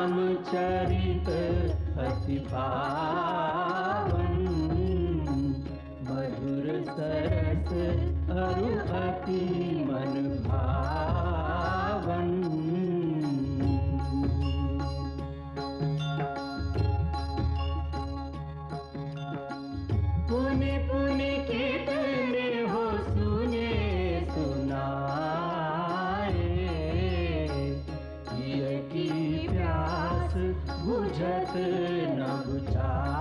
रामचरित अति पावन, मधुर सरस अरु अति मन भावन। पुनि पुनि कितने हो सुने सुनाए, पिय की प्यास बुझत न बुझाए।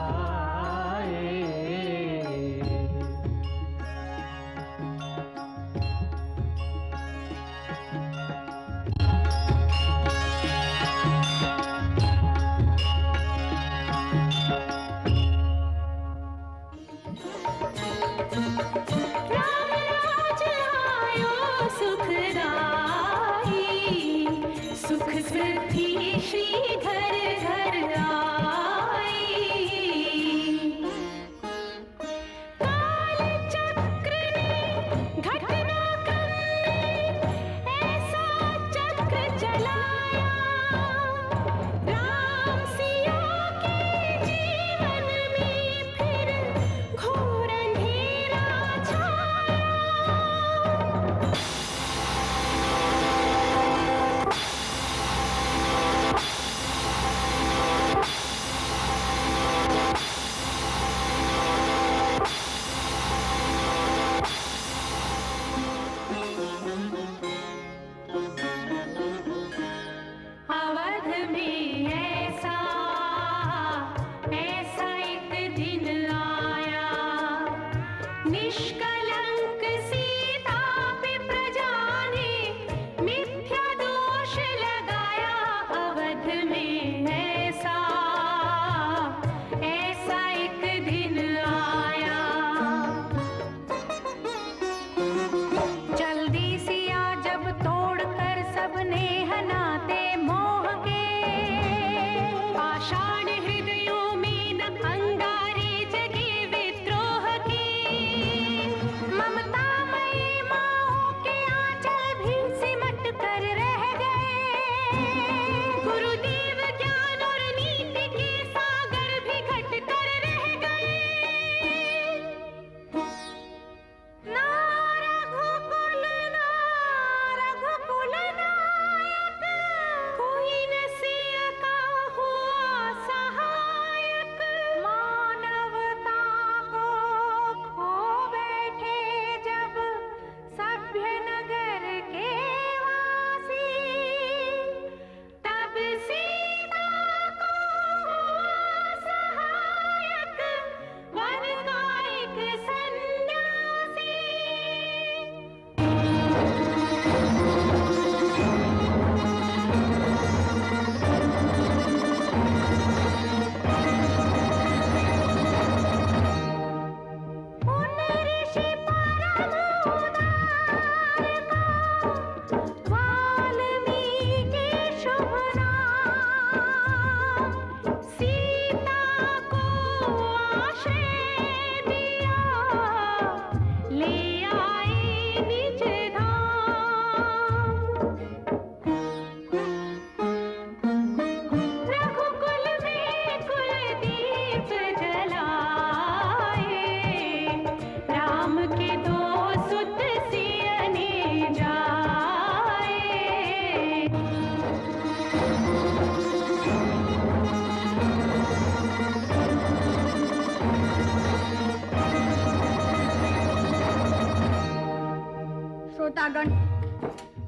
श्रोतागण,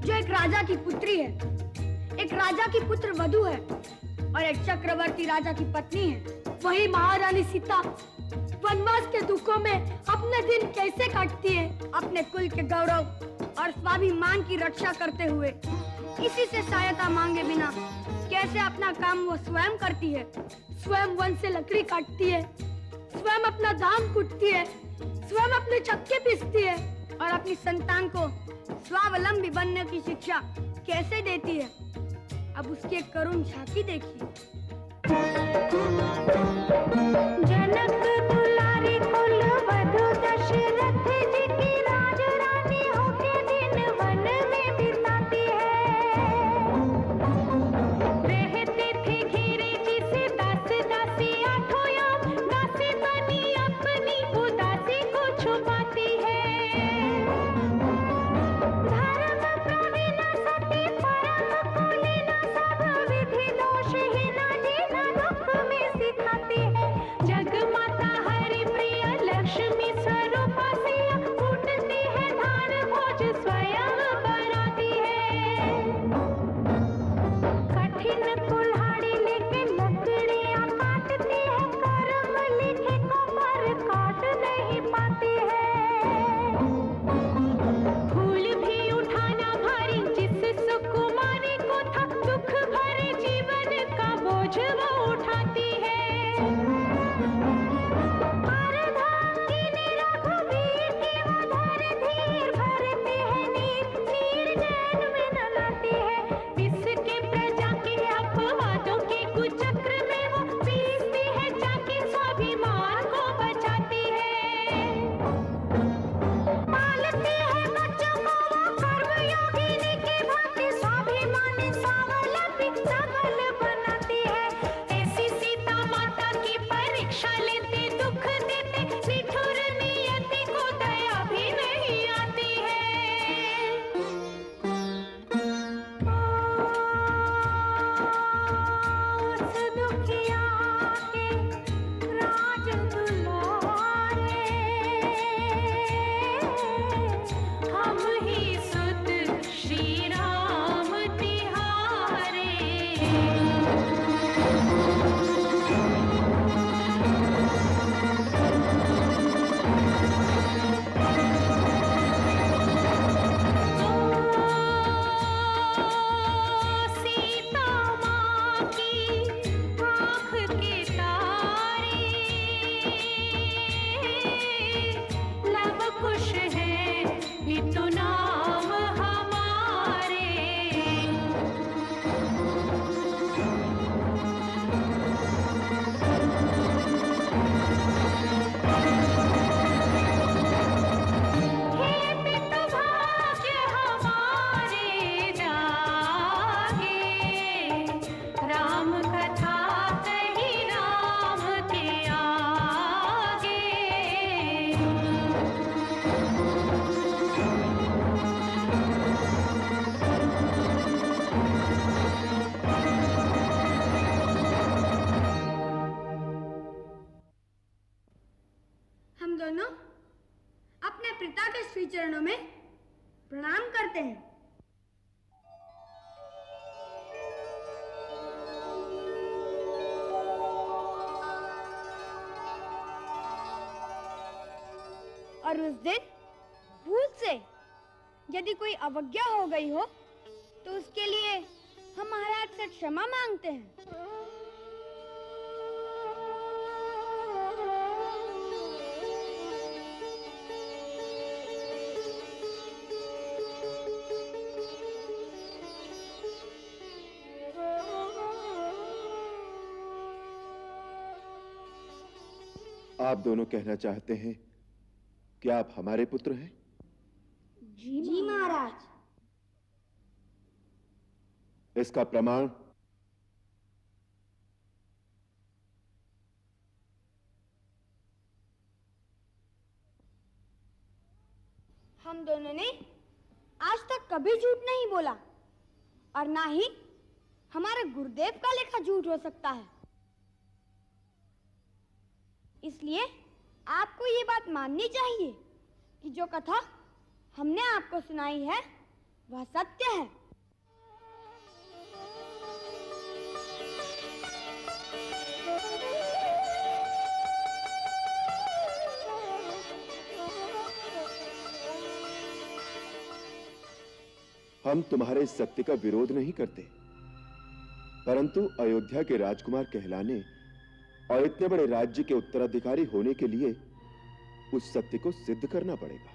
जो एक राजा की पुत्री है, एक राजा की पुत्र वधू है और एक चक्रवर्ती राजा की पत्नी है, वही महारानी सीता वनवास के दुखों में अपने दिन कैसे काटती है, अपने कुल के गौरव और स्वाभिमान की रक्षा करते हुए, किसी से सहायता मांगे बिना कैसे अपना काम वो स्वयं करती है। स्वयं वन से लकड़ी काटती है, स्वयं अपना धान कूटती है, स्वयं अपने चक्के पीसती है और अपनी संतान को स्वावलंबी बनने की शिक्षा कैसे देती है। अब उसकी एक करुण झांकी देखिए। जनक दुलारी कुल वधू दशरथ जी की राज रानी होके दिन वन में बिताती है। पिता के श्री चरणों में प्रणाम करते हैं। और उस दिन भूल से यदि कोई अवज्ञा हो गई हो तो उसके लिए हम महाराज से क्षमा मांगते हैं। आप दोनों कहना चाहते हैं कि आप हमारे पुत्र हैं? जी महाराज। इसका प्रमाण? हम दोनों ने आज तक कभी झूठ नहीं बोला और ना ही हमारे गुरुदेव का लेखा झूठ हो सकता है। इसलिए आपको ये बात माननी चाहिए कि जो कथा हमने आपको सुनाई है वह सत्य है। हम तुम्हारे इस सत्य का विरोध नहीं करते, परंतु अयोध्या के राजकुमार कहलाने और इतने बड़े राज्य के उत्तराधिकारी होने के लिए उस सत्य को सिद्ध करना पड़ेगा।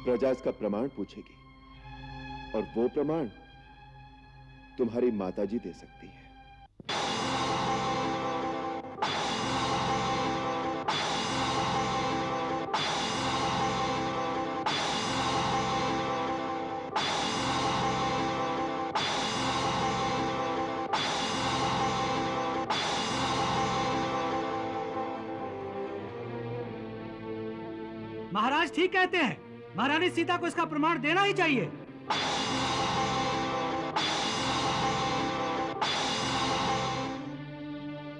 प्रजा इसका प्रमाण पूछेगी और वो प्रमाण तुम्हारी माताजी दे सकती है। महाराज ठीक कहते हैं, महारानी सीता को इसका प्रमाण देना ही चाहिए।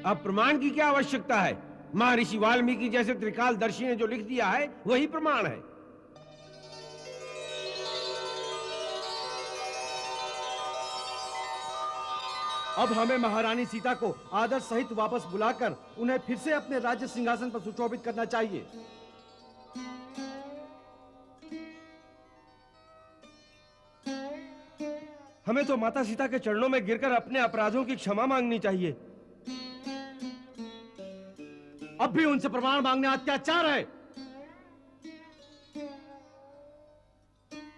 अब प्रमाण की क्या आवश्यकता है? महर्षि वाल्मीकि जैसे त्रिकालदर्शी ने जो लिख दिया है वही प्रमाण है। अब हमें महारानी सीता को आदर सहित वापस बुलाकर उन्हें फिर से अपने राज्य सिंहासन पर सुशोभित करना चाहिए। हमें तो माता सीता के चरणों में गिरकर अपने अपराधों की क्षमा मांगनी चाहिए। अब भी उनसे प्रमाण मांगना अत्याचार है।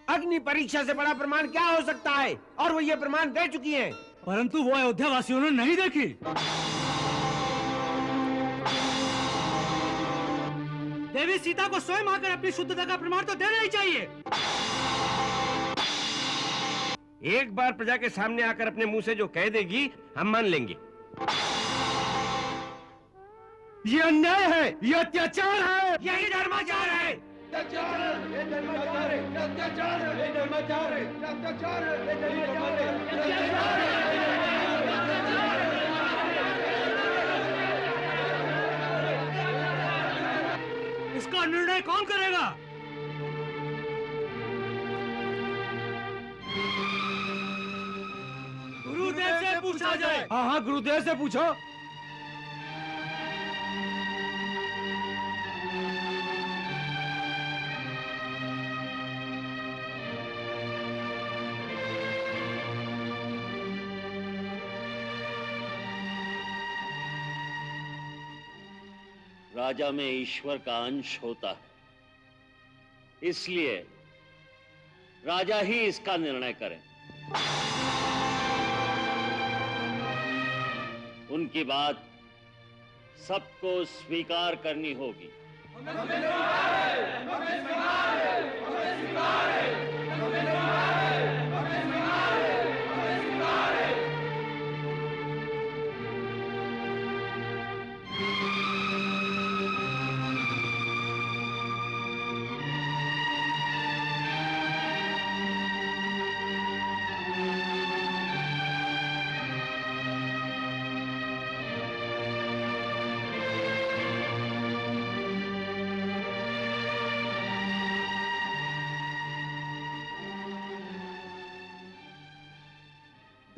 अग्नि परीक्षा से बड़ा प्रमाण क्या हो सकता है? और वो ये प्रमाण दे चुकी हैं। परंतु वो अयोध्या वासियों ने नहीं देखी। देवी सीता को स्वयं आकर अपनी शुद्धता का प्रमाण तो देना ही चाहिए। एक बार प्रजा के सामने आकर अपने मुंह से जो कह देगी हम मान लेंगे। ये अन्याय है, ये अत्याचार है, यही धर्माचार है। इसका निर्णय कौन करेगा? गुरुदेव से पूछा जाए। हाँ हाँ, गुरुदेव से पूछो। राजा में ईश्वर का अंश होता है, इसलिए राजा ही इसका निर्णय करें। उनकी बात सबको स्वीकार करनी होगी।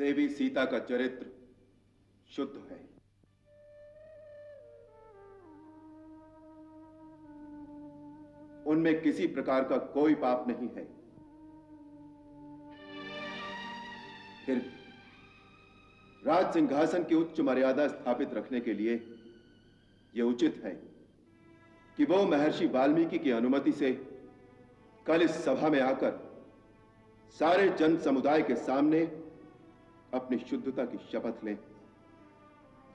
देवी सीता का चरित्र शुद्ध है। उनमें किसी प्रकार का कोई पाप नहीं है। फिर भी राज सिंहासन की उच्च मर्यादा स्थापित रखने के लिए यह उचित है कि वो महर्षि वाल्मीकि की अनुमति से कल इस सभा में आकर सारे जन समुदाय के सामने अपनी शुद्धता की शपथ लें,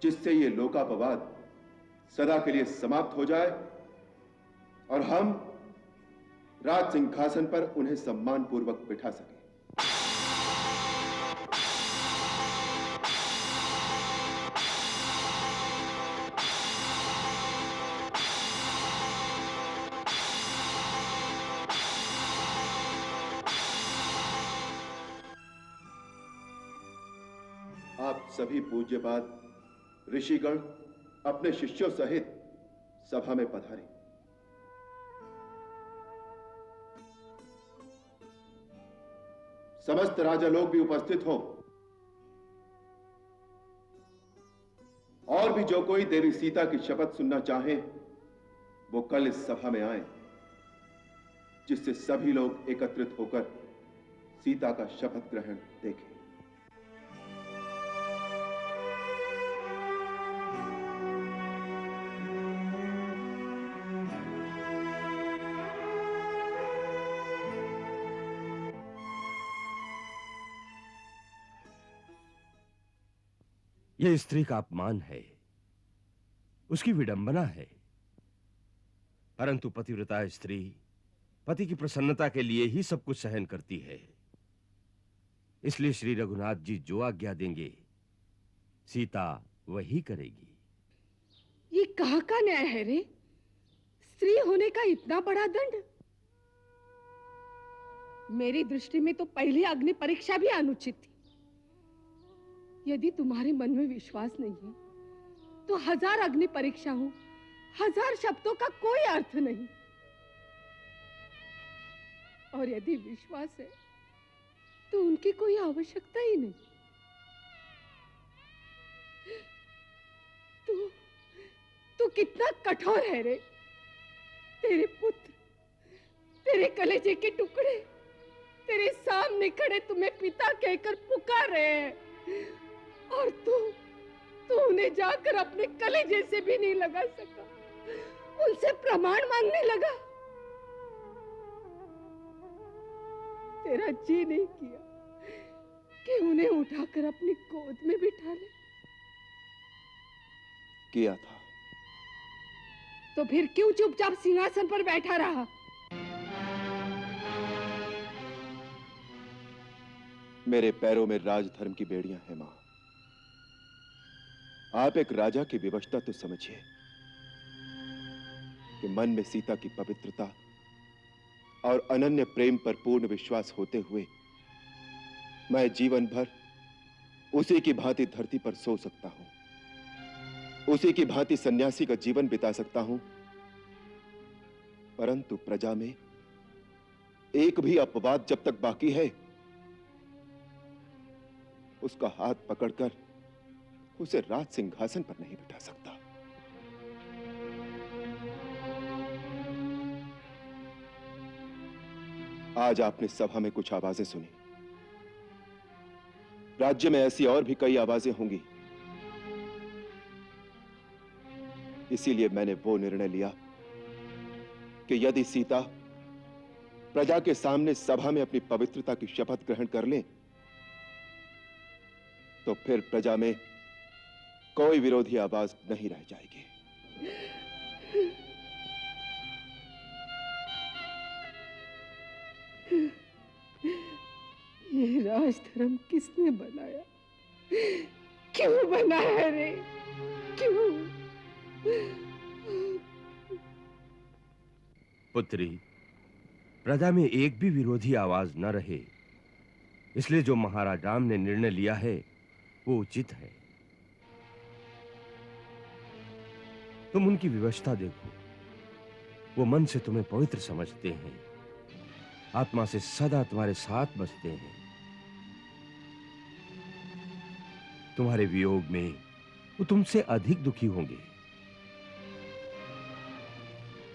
जिससे ये लोकापवाद सदा के लिए समाप्त हो जाए और हम राज सिंहासन पर उन्हें सम्मान पूर्वक बिठा सकें। आप सभी पूज्यपाद ऋषिगण अपने शिष्यों सहित सभा में पधारें। समस्त राजा लोग भी उपस्थित हों और भी जो कोई देवी सीता की शपथ सुनना चाहे वो कल इस सभा में आए, जिससे सभी लोग एकत्रित होकर सीता का शपथ ग्रहण देखें। यह स्त्री का अपमान है, उसकी विडंबना है। परंतु पतिव्रता स्त्री पति की प्रसन्नता के लिए ही सब कुछ सहन करती है। इसलिए श्री रघुनाथ जी जो आज्ञा देंगे सीता वही करेगी। ये कहाँ का न्याय है रे? स्त्री होने का इतना बड़ा दंड? मेरी दृष्टि में तो पहली अग्नि परीक्षा भी अनुचित थी। यदि तुम्हारे मन में विश्वास नहीं है तो 1000 अग्नि परीक्षा हो, 1000 शब्दों का कोई अर्थ नहीं। और यदि विश्वास है तो उनकी कोई आवश्यकता ही नहीं। तू कितना कठोर है रे। तेरे पुत्र, तेरे कलेजे के टुकड़े तेरे सामने खड़े तुम्हें पिता कहकर पुकार रहे हैं और तू उन्हें जाकर अपने कलेजे से भी नहीं लगा सका, उनसे प्रमाण मांगने लगा। तेरा जी नहीं किया कि उन्हें उठाकर अपनी गोद में बिठा ले? किया था। तो फिर क्यों चुपचाप सिंहासन पर बैठा रहा? मेरे पैरों में राजधर्म की बेड़ियां हैं मां। आप एक राजा की विवशता तो समझिए कि मन में सीता की पवित्रता और अनन्य प्रेम पर पूर्ण विश्वास होते हुए मैं जीवन भर उसी की भांति धरती पर सो सकता हूं, उसी की भांति सन्यासी का जीवन बिता सकता हूं। परंतु प्रजा में एक भी अपवाद जब तक बाकी है उसका हाथ पकड़कर उसे राज सिंहासन पर नहीं बिठा सकता। आज आपने सभा में कुछ आवाजें सुनी। राज्य में ऐसी और भी कई आवाजें होंगी। इसीलिए मैंने वो निर्णय लिया कि यदि सीता प्रजा के सामने सभा में अपनी पवित्रता की शपथ ग्रहण कर ले तो फिर प्रजा में कोई विरोधी आवाज नहीं रह जाएगी। ये राजधर्म किसने बनाया? क्यों बनाया रे? क्यों? पुत्री, प्रजा में एक भी विरोधी आवाज न रहे, इसलिए जो महाराज राम ने निर्णय लिया है वो उचित है। तुम उनकी व्यवस्था देखो, वो मन से तुम्हें पवित्र समझते हैं, आत्मा से सदा तुम्हारे साथ बसते हैं। तुम्हारे वियोग में वो तुमसे अधिक दुखी होंगे,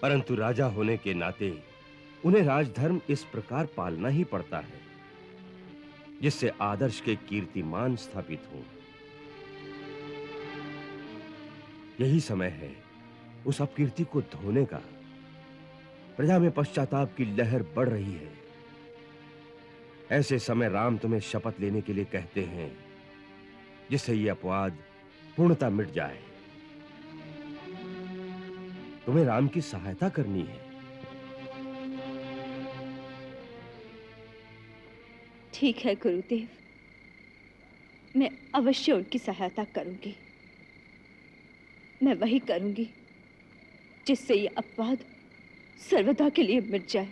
परंतु राजा होने के नाते उन्हें राजधर्म इस प्रकार पालना ही पड़ता है जिससे आदर्श के कीर्तिमान स्थापित हो। यही समय है उस अपकीर्ति को धोने का। प्रजा में पश्चाताप की लहर बढ़ रही है। ऐसे समय राम तुम्हें शपथ लेने के लिए कहते हैं जिससे यह अपवाद पूर्णतः मिट जाए। तुम्हें राम की सहायता करनी है। ठीक है गुरुदेव, मैं अवश्य उनकी सहायता करूंगी। मैं वही करूंगी जिससे ये अपवाद सर्वदा के लिए मिट जाए।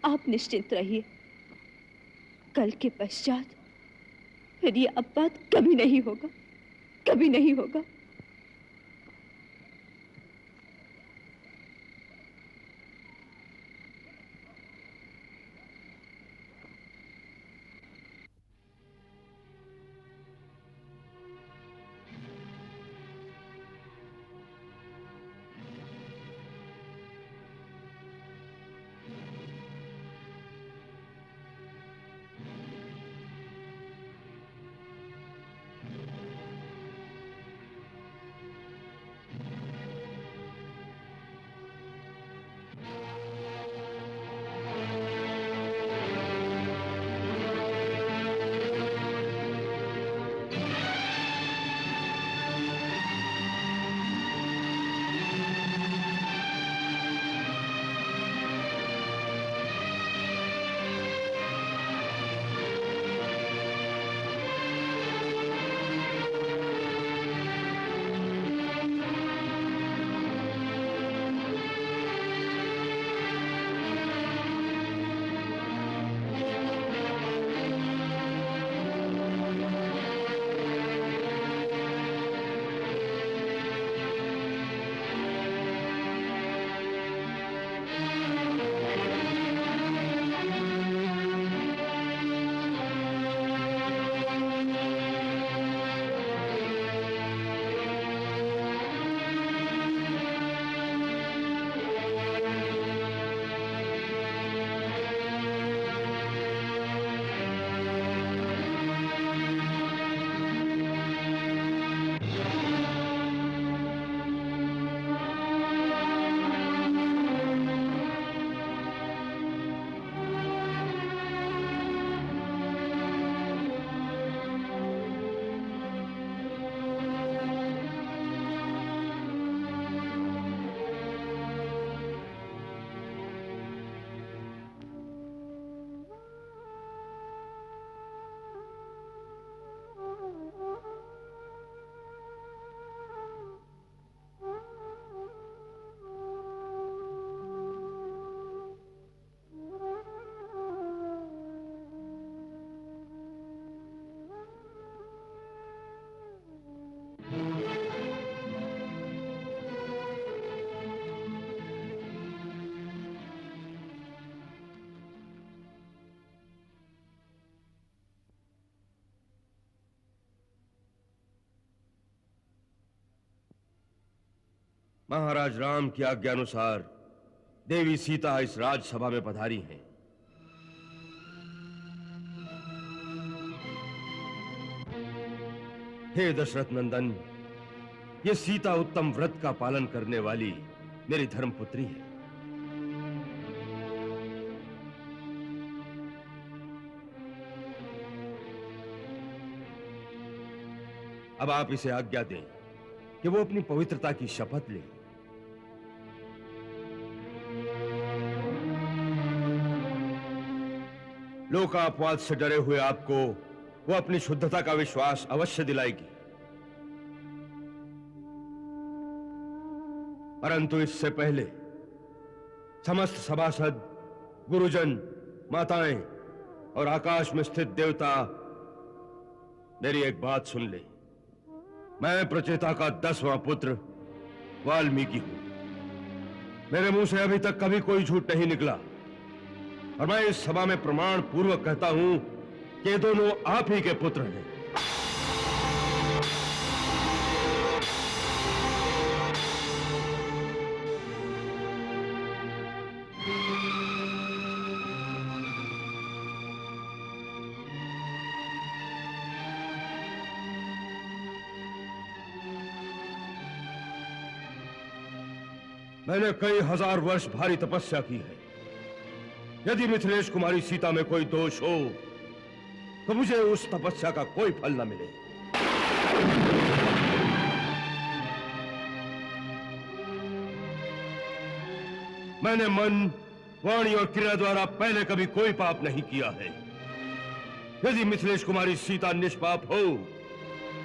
आप निश्चिंत रहिए, कल के पश्चात फिर ये अपवाद कभी नहीं होगा, कभी नहीं होगा। महाराज राम की आज्ञा अनुसार देवी सीता इस राजसभा में पधारी हैं। हे दशरथ नंदन, ये सीता उत्तम व्रत का पालन करने वाली मेरी धर्मपुत्री है। अब आप इसे आज्ञा दें कि वो अपनी पवित्रता की शपथ ले। लोकापवाद से डरे हुए आपको वो अपनी शुद्धता का विश्वास अवश्य दिलाएगी, परंतु इससे पहले समस्त सभासद, गुरुजन, माताएं और आकाश में स्थित देवता मेरी एक बात सुन ले। मैं प्रचेता का 10वां पुत्र वाल्मीकि हूं। मेरे मुंह से अभी तक कभी कोई झूठ नहीं निकला और मैं इस सभा में प्रमाण पूर्वक कहता हूं कि ये दोनों आप ही के पुत्र हैं। मैंने कई हजार वर्ष भारी तपस्या की है। यदि मिथिलेश कुमारी सीता में कोई दोष हो तो मुझे उस तपस्या का कोई फल न मिले। मैंने मन, वाणी और क्रिया द्वारा पहले कभी कोई पाप नहीं किया है। यदि मिथिलेश कुमारी सीता निष्पाप हो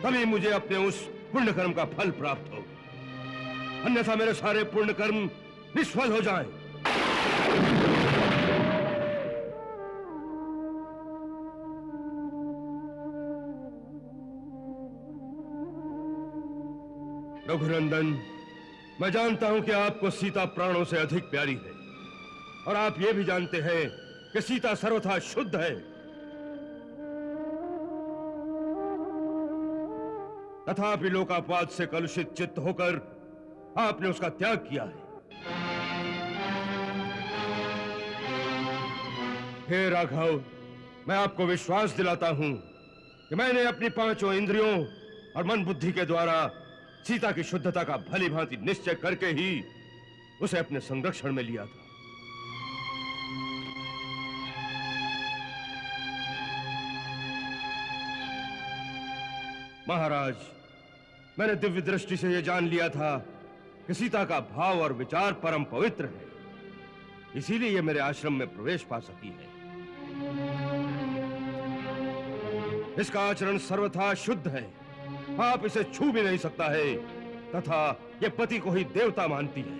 तभी मुझे अपने उस पुण्य कर्म का फल प्राप्त हो, अन्यथा मेरे सारे पुण्य कर्म निष्फल हो जाएं। रघुनंदन, मैं जानता हूं कि आपको सीता प्राणों से अधिक प्यारी है, और आप ये भी जानते हैं कि सीता सर्वथा शुद्ध है। तथापि लोकापवाद से कलुषित चित्त होकर आपने उसका त्याग किया है। हे राघव, मैं आपको विश्वास दिलाता हूं कि मैंने अपनी पांचों इंद्रियों और मन बुद्धि के द्वारा सीता की शुद्धता का भली भांति निश्चय करके ही उसे अपने संरक्षण में लिया था। महाराज, मैंने दिव्य दृष्टि से यह जान लिया था कि सीता का भाव और विचार परम पवित्र है, इसीलिए यह मेरे आश्रम में प्रवेश पा सकी है। इसका आचरण सर्वथा शुद्ध है, आप इसे छू भी नहीं सकता है, तथा यह पति को ही देवता मानती है।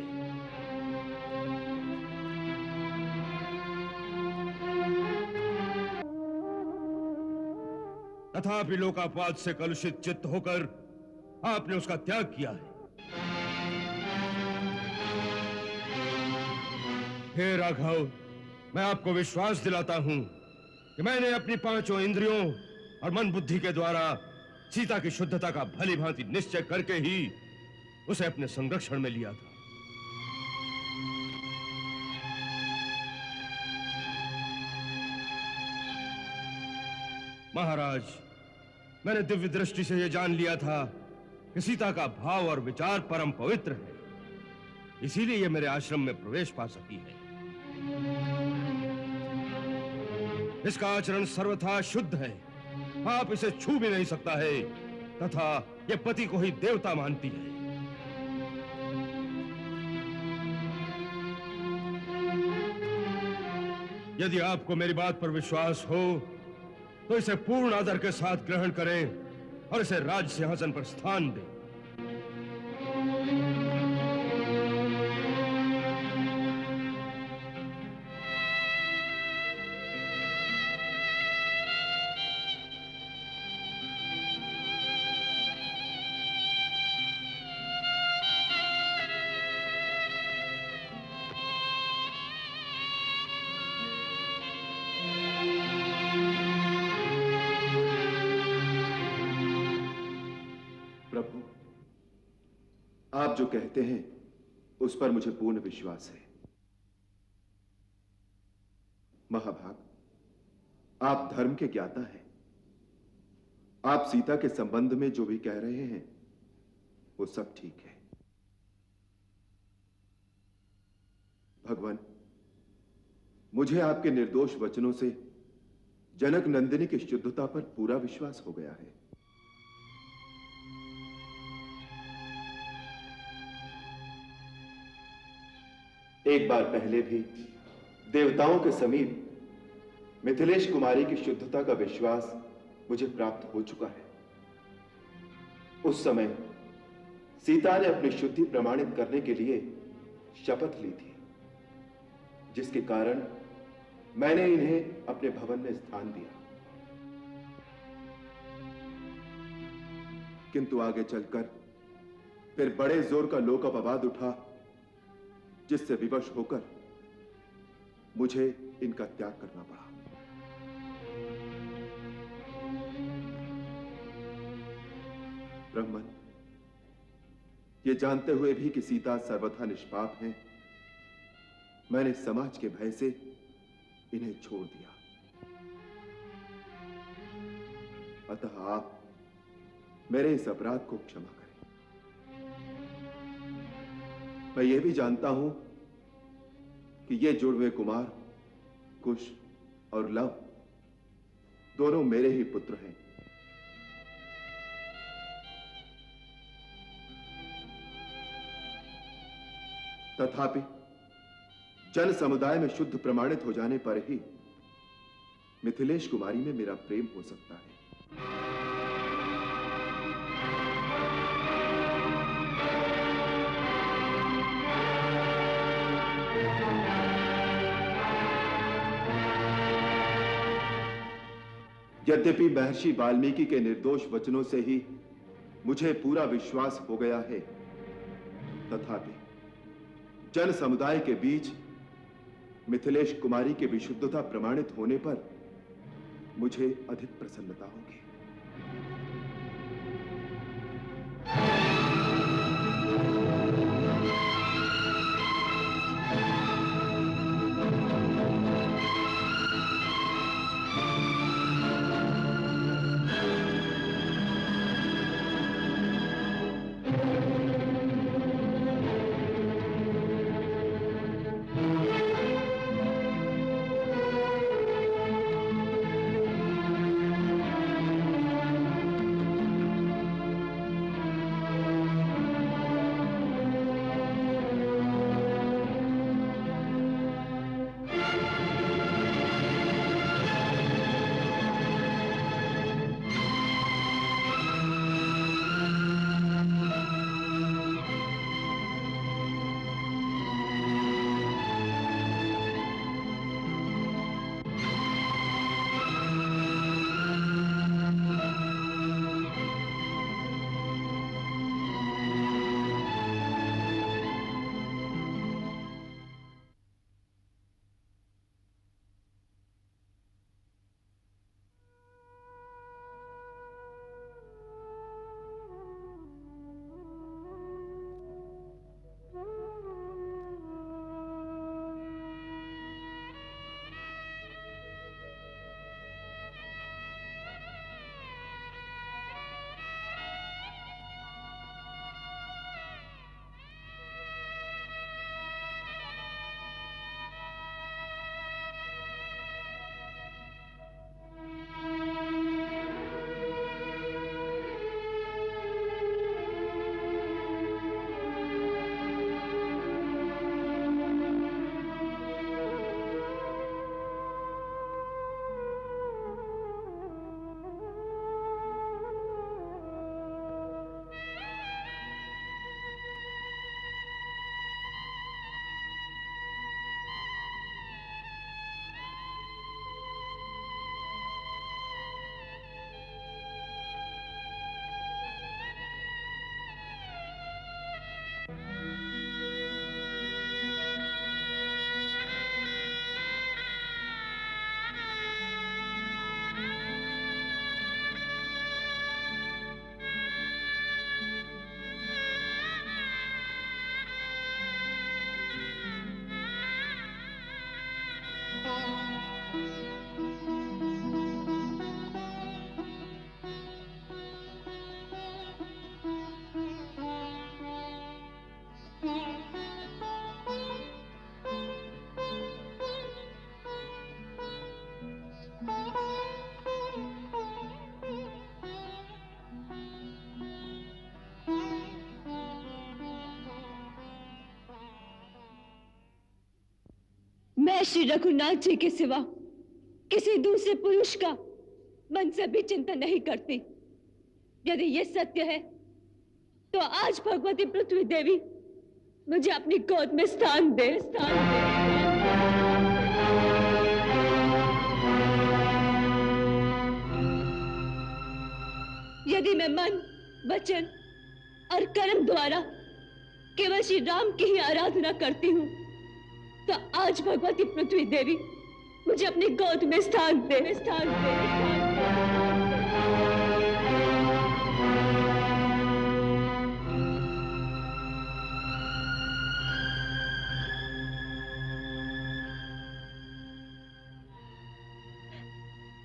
तथापि लोकापवाद से कलुषित चित्त होकर आपने उसका त्याग किया है। हे राघव, मैं आपको विश्वास दिलाता हूं कि मैंने अपनी पांचों इंद्रियों और मन बुद्धि के द्वारा सीता की शुद्धता का भली भांति निश्चय करके ही उसे अपने संरक्षण में लिया था। महाराज, मैंने दिव्य दृष्टि से यह जान लिया था कि सीता का भाव और विचार परम पवित्र है, इसीलिए यह मेरे आश्रम में प्रवेश पा सकी है। इसका आचरण सर्वथा शुद्ध है, आप इसे छू भी नहीं सकता है, तथा यह पति को ही देवता मानती है। यदि आपको मेरी बात पर विश्वास हो तो इसे पूर्ण आदर के साथ ग्रहण करें और इसे राज सिंहासन पर स्थान दें। प्रभु, आप जो कहते हैं उस पर मुझे पूर्ण विश्वास है। महाभाग, आप धर्म के ज्ञाता हैं। आप सीता के संबंध में जो भी कह रहे हैं वो सब ठीक है। भगवान, मुझे आपके निर्दोष वचनों से जनक नंदिनी की शुद्धता पर पूरा विश्वास हो गया है। एक बार पहले भी देवताओं के समीप मिथिलेश कुमारी की शुद्धता का विश्वास मुझे प्राप्त हो चुका है। उस समय सीता ने अपनी शुद्धि प्रमाणित करने के लिए शपथ ली थी, जिसके कारण मैंने इन्हें अपने भवन में स्थान दिया। किंतु आगे चलकर फिर बड़े जोर का लोक अपवाद उठा, जिससे विवश होकर मुझे इनका त्याग करना पड़ा। ब्राह्मण, ये जानते हुए भी कि सीता सर्वथा निष्पाप है, मैंने समाज के भय से इन्हें छोड़ दिया। अतः आप मेरे इस अपराध को क्षमा करें। मैं ये भी जानता हूं कि ये जुड़वे कुमार कुश और लव दोनों मेरे ही पुत्र हैं। तथापि जन समुदाय में शुद्ध प्रमाणित हो जाने पर ही मिथिलेश कुमारी में मेरा प्रेम हो सकता है। यद्यपि महर्षि वाल्मीकि के निर्दोष वचनों से ही मुझे पूरा विश्वास हो गया है, तथापि जन समुदाय के बीच मिथिलेश कुमारी की विशुद्धता प्रमाणित होने पर मुझे अधिक प्रसन्नता होगी। मैं श्री रघुनाथ जी के सिवा किसी दूसरे पुरुष का मन से भी चिंता नहीं करती। यदि ये सत्य है तो आज भगवती पृथ्वी देवी मुझे अपनी गोद में स्थान दे। यदि मैं मन, वचन और कर्म द्वारा केवल श्री राम की ही आराधना करती हूँ तो आज भगवती पृथ्वी देवी मुझे अपनी गोद में स्थान दे।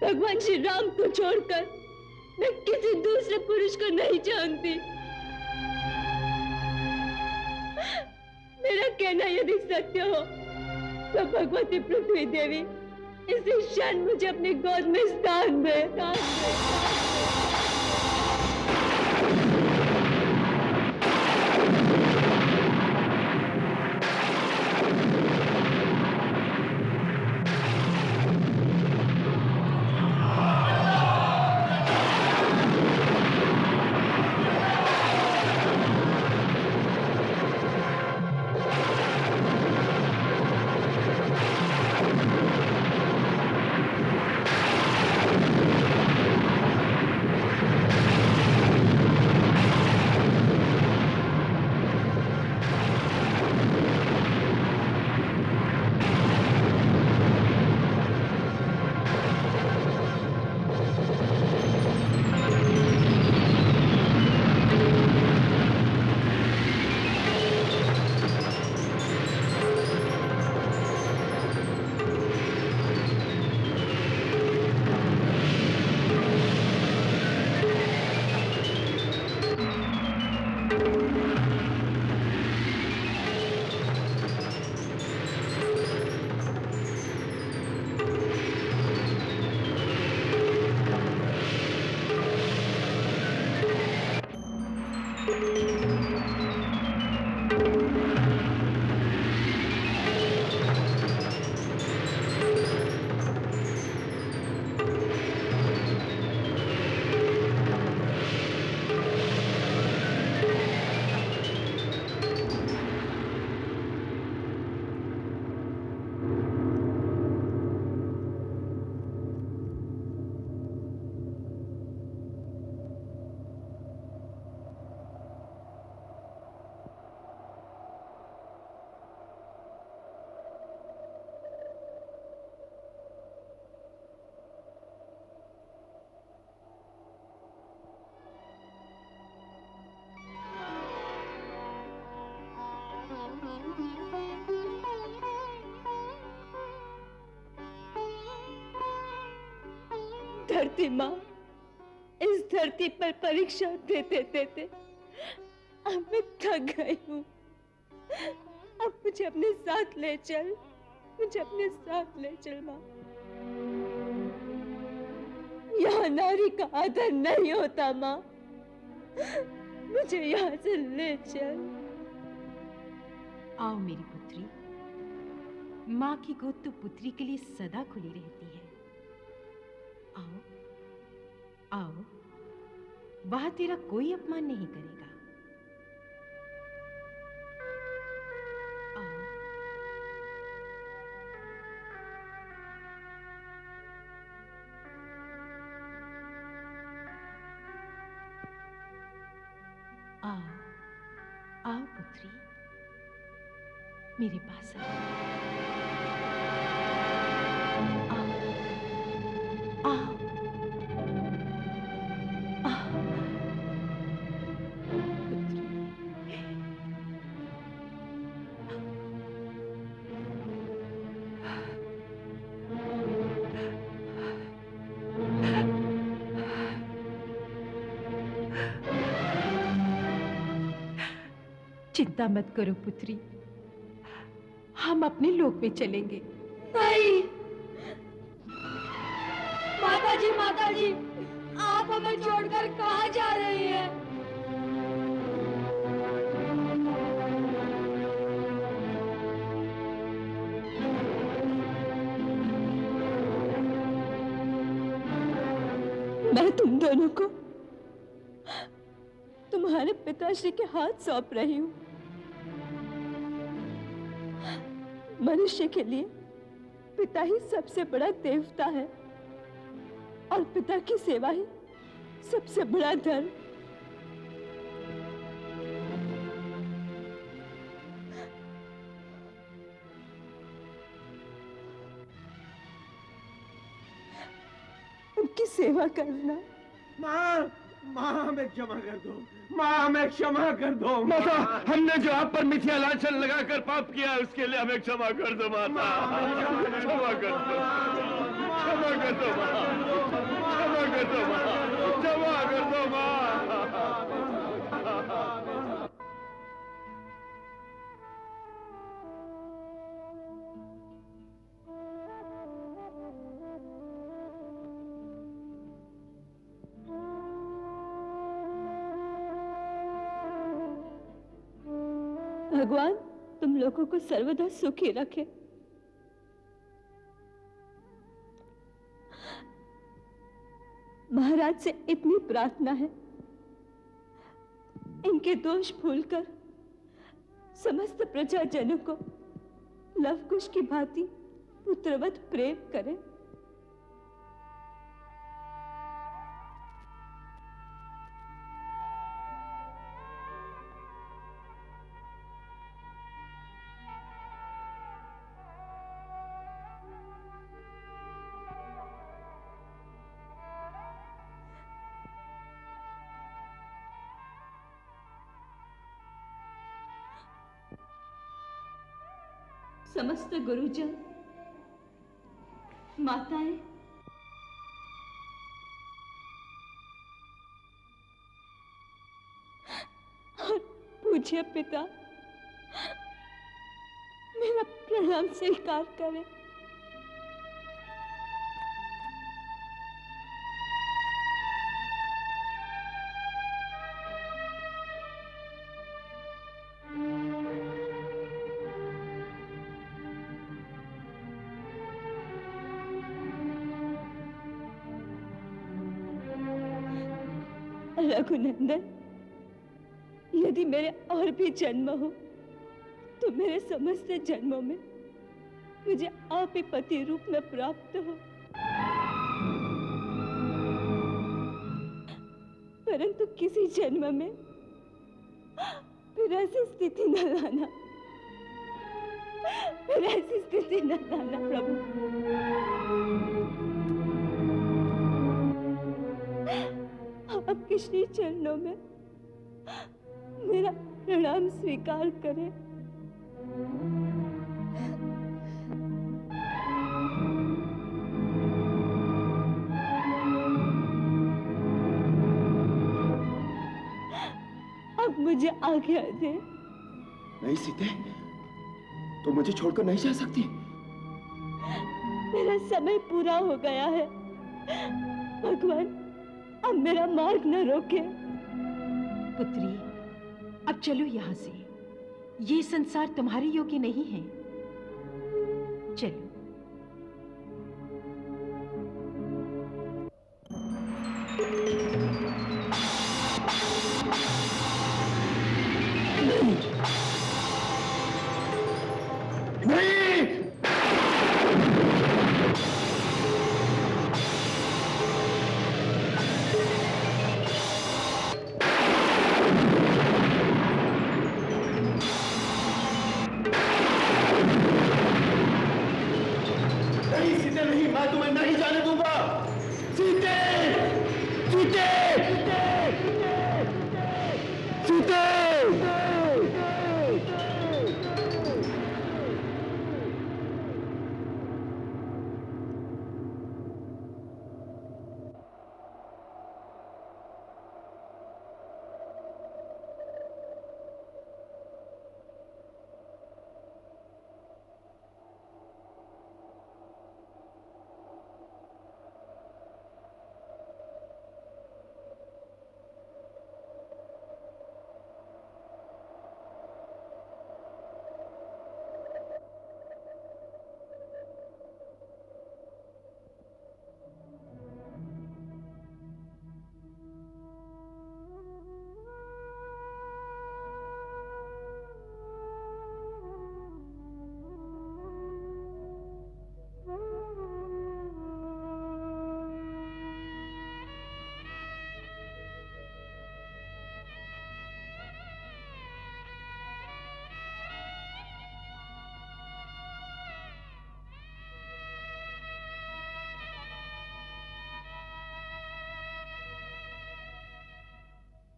भगवान श्री राम को छोड़कर मैं किसी दूसरे पुरुष को नहीं जानती। मेरा कहना यदि सत्य हो तो भगवती पृथ्वी देवी इसी क्षण मुझे अपनी गोद में स्थान दे, स्थान दे। धरती माँ, इस धरती पर परीक्षा देते देते अब मैं थक गई हूँ। अब मुझे अपने साथ ले चल, मुझे अपने साथ ले चल माँ। यहाँ नारी का आदर नहीं होता माँ, मुझे यहाँ से ले चल। आओ मेरी पुत्री, माँ की गोद तो पुत्री के लिए सदा खुली रहती है। आओ आओ, वहां तेरा कोई अपमान नहीं करेगा। आओ। आओ आओ पुत्री, मेरे पास आओ। चिंता मत करो पुत्री, हम अपने लोक में चलेंगे। नहीं माताजी, आप हमें छोड़कर कहाँ जा रही हैं? मैं तुम दोनों को तुम्हारे पिताश्री के हाथ सौंप रही हूँ। मनुष्य के लिए पिता ही सबसे बड़ा देवता है और पिता की सेवा ही सबसे बड़ा धर्म। उनकी सेवा करना। माँ, माँ हमें क्षमा कर दो, माँ हमें क्षमा कर दो। माता, हमने जो आप पर मिथ्या लांछन लगाकर पाप किया है उसके लिए हमें क्षमा कर दो माता। क्षमा कर दो, क्षमा कर दो माँ, क्षमा कर दो माँ, क्षमा कर दो माँ। भगवान तुम लोगों को सर्वदा सुखी रखे। महाराज से इतनी प्रार्थना है, इनके दोष भूलकर समस्त प्रजाजनों को लवकुश की भांति पुत्रवत प्रेम करें। समस्त गुरुजन, माताएं, और पूज्य पिता, मेरा प्रणाम स्वीकार करें। रघुनंदन, यदि मेरे और भी जन्म हो तो मेरे समस्त जन्मों में मुझे आप ही पति रूप में प्राप्त हो, परंतु किसी जन्म में फिर ऐसी स्थिति न लाना, फिर ऐसी स्थिति न लाना प्रभु। आपके श्री चरणों में मेरा प्रणाम स्वीकार करें। अब मुझे आज्ञा दे। नहीं सीते, तो मुझे छोड़कर नहीं जा सकती। मेरा समय पूरा हो गया है, भगवान अब मेरा मार्ग न रोके। पुत्री, अब चलो यहाँ से। ये संसार तुम्हारे योग्य नहीं है। चलो।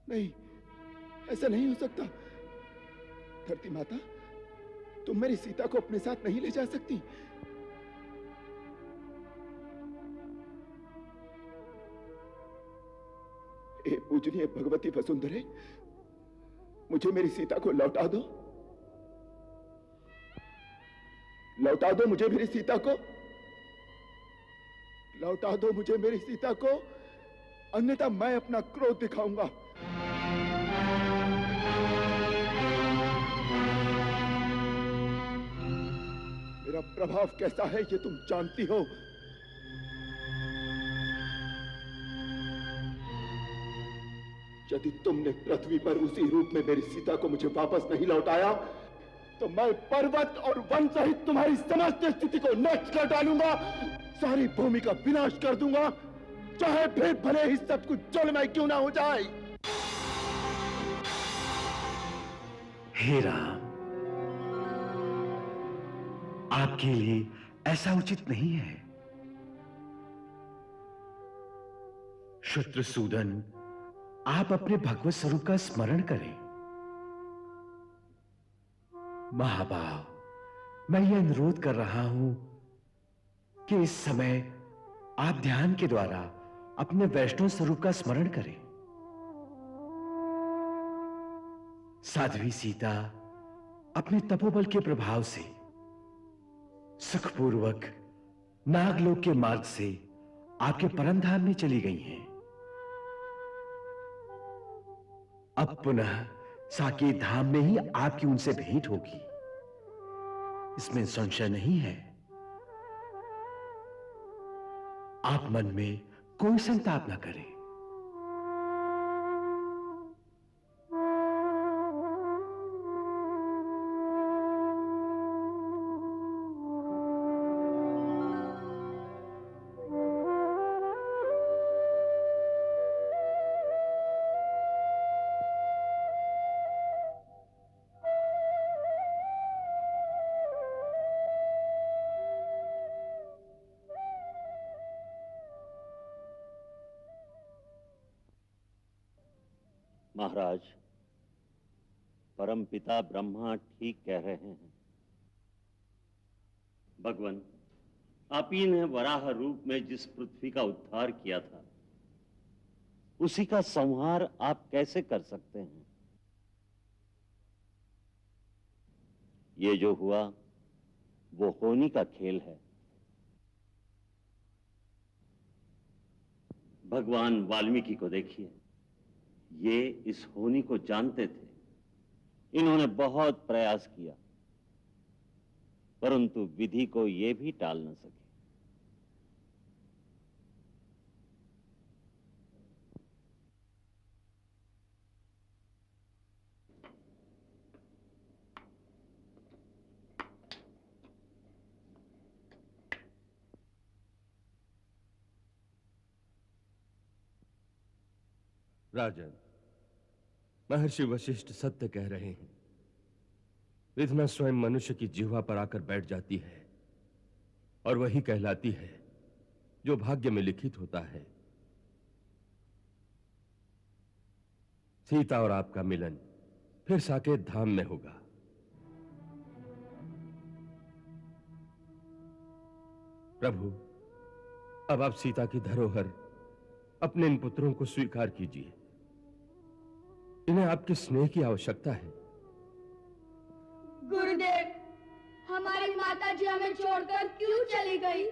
नहीं, ऐसा नहीं हो सकता। धरती माता, तुम मेरी सीता को अपने साथ नहीं ले जा सकती। हे पूजनीय भगवती वसुंधरे, मुझे मेरी सीता को लौटा दो। लौटा दो मुझे मेरी सीता को। लौटा दो मुझे मेरी सीता को, अन्यथा मैं अपना क्रोध दिखाऊंगा। मेरा प्रभाव कैसा है ये तुम जानती हो। यदि तुमने पृथ्वी पर उसी रूप में मेरी सीता को मुझे वापस नहीं लौटाया तो मैं पर्वत और वन सहित तुम्हारी समस्त स्थिति को नष्ट कर डालूंगा, सारी भूमि का विनाश कर दूंगा, चाहे फिर भले ही सब कुछ जलमय क्यों ना हो जाए। हे राम, आपके लिए ऐसा उचित नहीं है। शत्रुसूदन, आप अपने भगवत स्वरूप का स्मरण करें। महाभाव, मैं यह अनुरोध कर रहा हूं कि इस समय आप ध्यान के द्वारा अपने वैष्णव स्वरूप का स्मरण करें। साध्वी सीता अपने तपोबल के प्रभाव से सुखपूर्वक नागलोक के मार्ग से आपके परम धाम में चली गई हैं। अब पुनः साकेत धाम में ही आपकी उनसे भेंट होगी, इसमें संशय नहीं है। आप मन में कोई संताप न करें। महाराज, परमपिता ब्रह्मा ठीक कह रहे हैं। भगवान, आप ही ने वराह रूप में जिस पृथ्वी का उद्धार किया था, उसी का संहार आप कैसे कर सकते हैं? ये जो हुआ वो होनी का खेल है। भगवान वाल्मीकि को देखिए, ये इस होनी को जानते थे। इन्होंने बहुत प्रयास किया, परंतु विधि को ये भी टाल न सके। राजन, महर्षि वशिष्ठ सत्य कह रहे हैं। विधना स्वयं मनुष्य की जिह्वा पर आकर बैठ जाती है और वही कहलाती है जो भाग्य में लिखित होता है। सीता और आपका मिलन फिर साकेत धाम में होगा। प्रभु, अब आप सीता की धरोहर अपने इन पुत्रों को स्वीकार कीजिए। इन्हें आपके स्नेह की आवश्यकता है। गुरुदेव, हमारी माता जी हमें छोड़कर क्यों चली गई?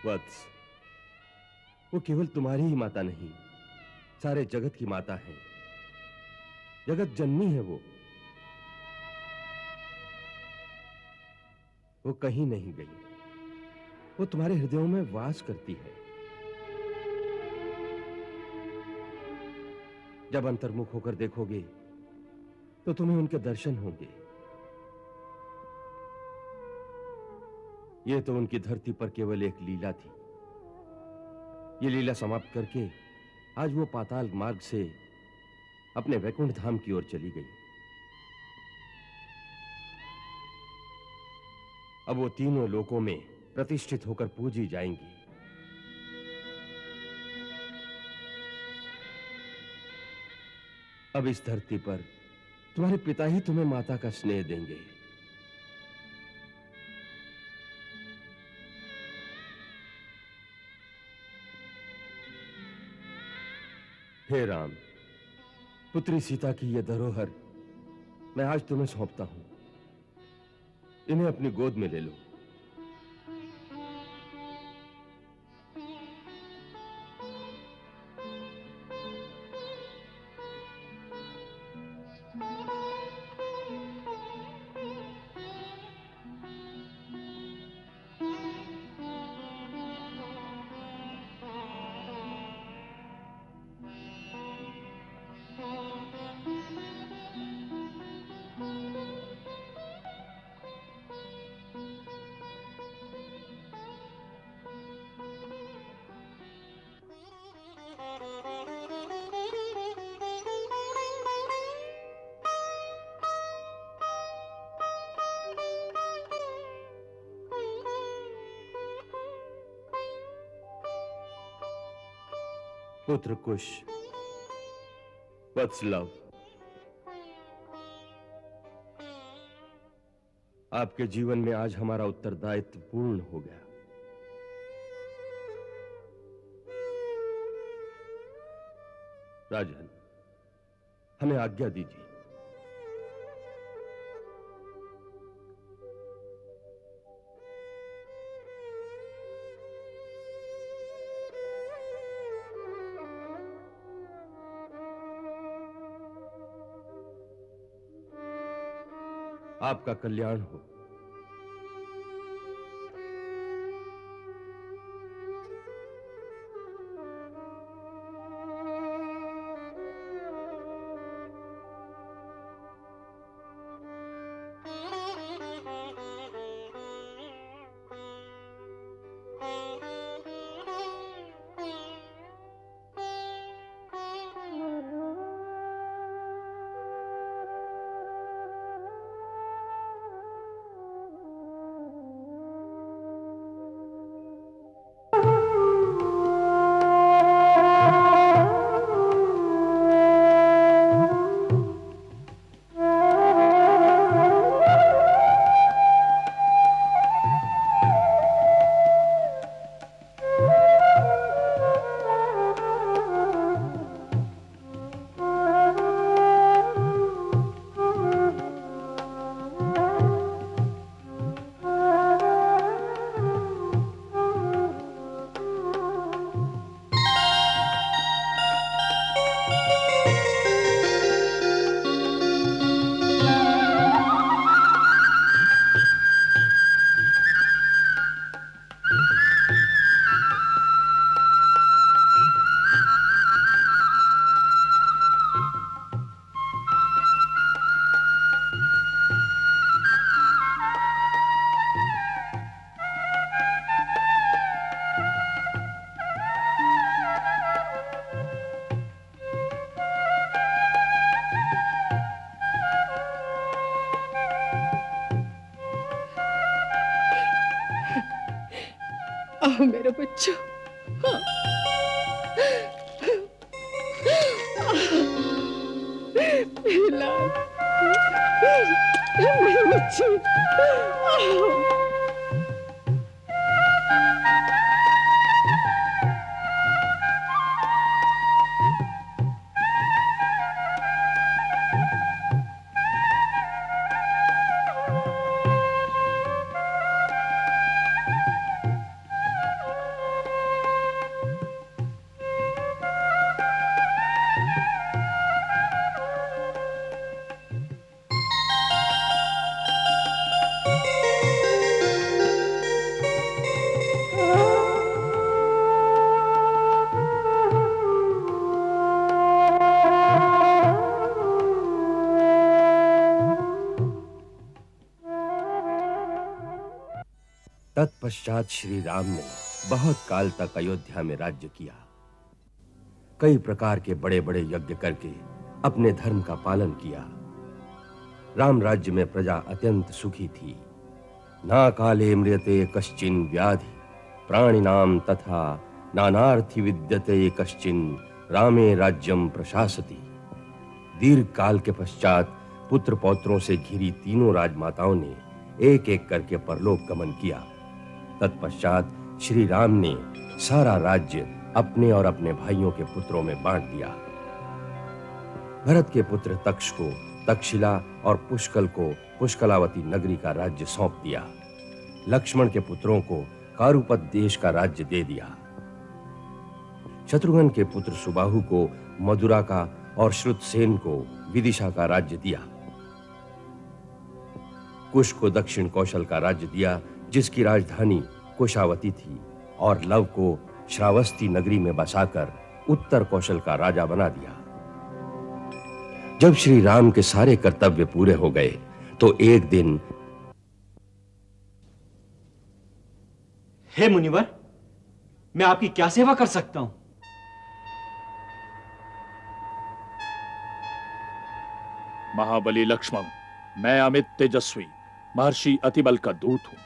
वत्स, वो केवल तुम्हारी ही माता नहीं, सारे जगत की माता है। जगत जननी है वो कहीं नहीं गई। वो तुम्हारे हृदयों में वास करती है। जब अंतर्मुख होकर देखोगे तो तुम्हें उनके दर्शन होंगे। यह तो उनकी धरती पर केवल एक लीला थी। ये लीला समाप्त करके आज वो पाताल मार्ग से अपने वैकुंठ धाम की ओर चली गई। अब वो तीनों लोकों में प्रतिष्ठित होकर पूजी जाएंगी। अब इस धरती पर तुम्हारे पिता ही तुम्हें माता का स्नेह देंगे। हे राम, पुत्री सीता की यह धरोहर मैं आज तुम्हें सौंपता हूं। इन्हें अपनी गोद में ले लो। पुत्र कुश, वत्सलव, आपके जीवन में आज हमारा उत्तरदायित्व पूर्ण हो गया। राजन, हमें आज्ञा दीजिए। आपका कल्याण हो। आओ मेरे बच्चों, हाँ। मेरे लाल, मेरे बच्चे, आओ। तत्पश्चात श्री राम ने बहुत काल तक अयोध्या में राज्य किया। कई प्रकार के बड़े बड़े यज्ञ करके अपने धर्म का पालन किया। राम राज्य में प्रजा अत्यंत सुखी थी। ना काले म्रियते कश्चिन व्याधि प्राणिनाम तथा नानार्थी विद्यते कश्चिन रामे राज्यम प्रशासति। दीर्घ काल के पश्चात पुत्र पौत्रों से घिरी तीनों राजमाताओं ने एक एक करके परलोक गमन किया। तत्पश्चात श्री राम ने सारा राज्य अपने और अपने भाइयों के पुत्रों में बांट दिया। भरत के पुत्र तक्ष को तक्षशिला और पुष्कल को पुष्कलावती नगरी का राज्य सौंप दिया। लक्ष्मण के पुत्रों को कारुपत देश का राज्य दे दिया। शत्रुघ्न के पुत्र सुबाहु को मदुरा का और श्रुतसेन को विदिशा का राज्य दिया। कुश को दक्षिण कौशल का राज्य दिया, जिसकी राजधानी कुशावती थी, और लव को श्रावस्ती नगरी में बसाकर उत्तर कौशल का राजा बना दिया। जब श्री राम के सारे कर्तव्य पूरे हो गए तो एक दिन, हे मुनिवर, मैं आपकी क्या सेवा कर सकता हूं? महाबली लक्ष्मण, मैं अमित तेजस्वी महर्षि अतिबल का दूत हूं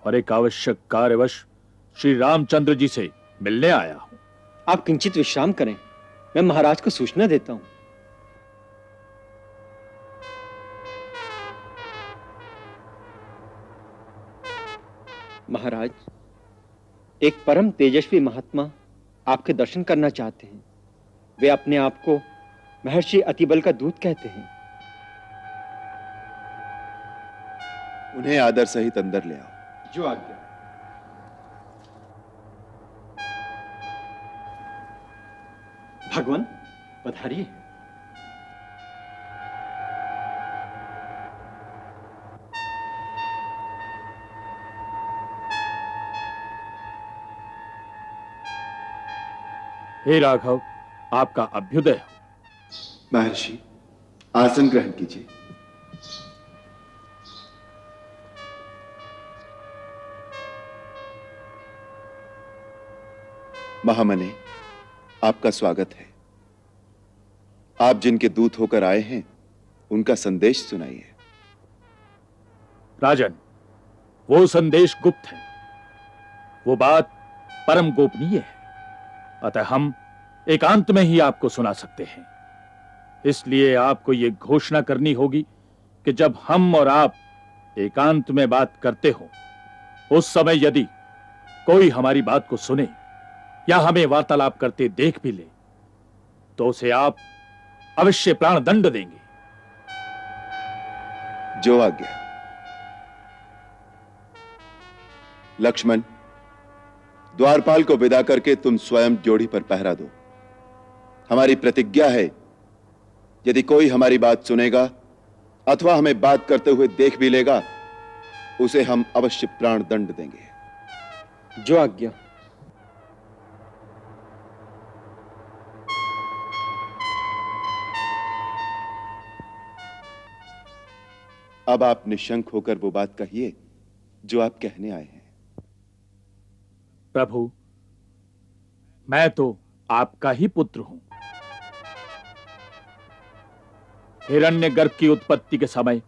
और एक आवश्यक कार्यवश श्री रामचंद्र जी से मिलने आया हूं। आप किंचित विश्राम करें, मैं महाराज को सूचना देता हूं। महाराज, एक परम तेजस्वी महात्मा आपके दर्शन करना चाहते हैं। वे अपने आप को महर्षि अतिबल का दूत कहते हैं। उन्हें आदर सहित अंदर ले आओ। जो आज्ञा। भगवान पधारिए। हे राघव, आपका अभ्युदय हो। महर्षि, आसन ग्रहण कीजिए। महामने, आपका स्वागत है। आप जिनके दूत होकर आए हैं, उनका संदेश सुनाइए। राजन, वो संदेश गुप्त है, वो बात परम गोपनीय है, अतः हम एकांत में ही आपको सुना सकते हैं। इसलिए आपको ये घोषणा करनी होगी कि जब हम और आप एकांत में बात करते हो, उस समय यदि कोई हमारी बात को सुने या हमें वार्तालाप करते देख भी ले, तो उसे आप अवश्य प्राण दंड देंगे। जो आज्ञा। लक्ष्मण, द्वारपाल को विदा करके तुम स्वयं जोड़ी पर पहरा दो। हमारी प्रतिज्ञा है, यदि कोई हमारी बात सुनेगा अथवा हमें बात करते हुए देख भी लेगा, उसे हम अवश्य प्राण दंड देंगे। जो आज्ञा। अब आप निशंक होकर वो बात कहिए जो आप कहने आए हैं। प्रभु, मैं तो आपका ही पुत्र हूं। हिरण्यगर्भ की उत्पत्ति के समय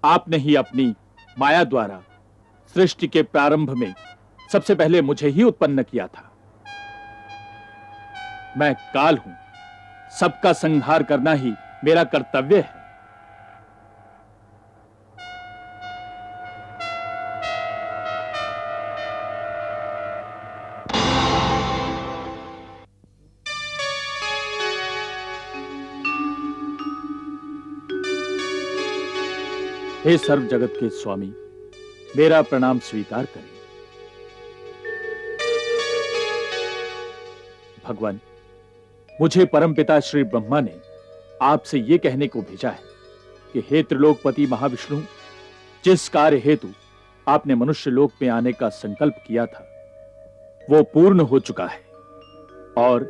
आपने ही अपनी माया द्वारा सृष्टि के प्रारंभ में सबसे पहले मुझे ही उत्पन्न किया था। मैं काल हूं, सबका संहार करना ही मेरा कर्तव्य है। हे सर्व जगत के स्वामी, मेरा प्रणाम स्वीकार करें। भगवान, मुझे परमपिता श्री ब्रह्मा ने आपसे यह कहने को भेजा है कि हे त्रिलोकपति महाविष्णु, जिस कार्य हेतु आपने मनुष्य लोक में आने का संकल्प किया था, वो पूर्ण हो चुका है और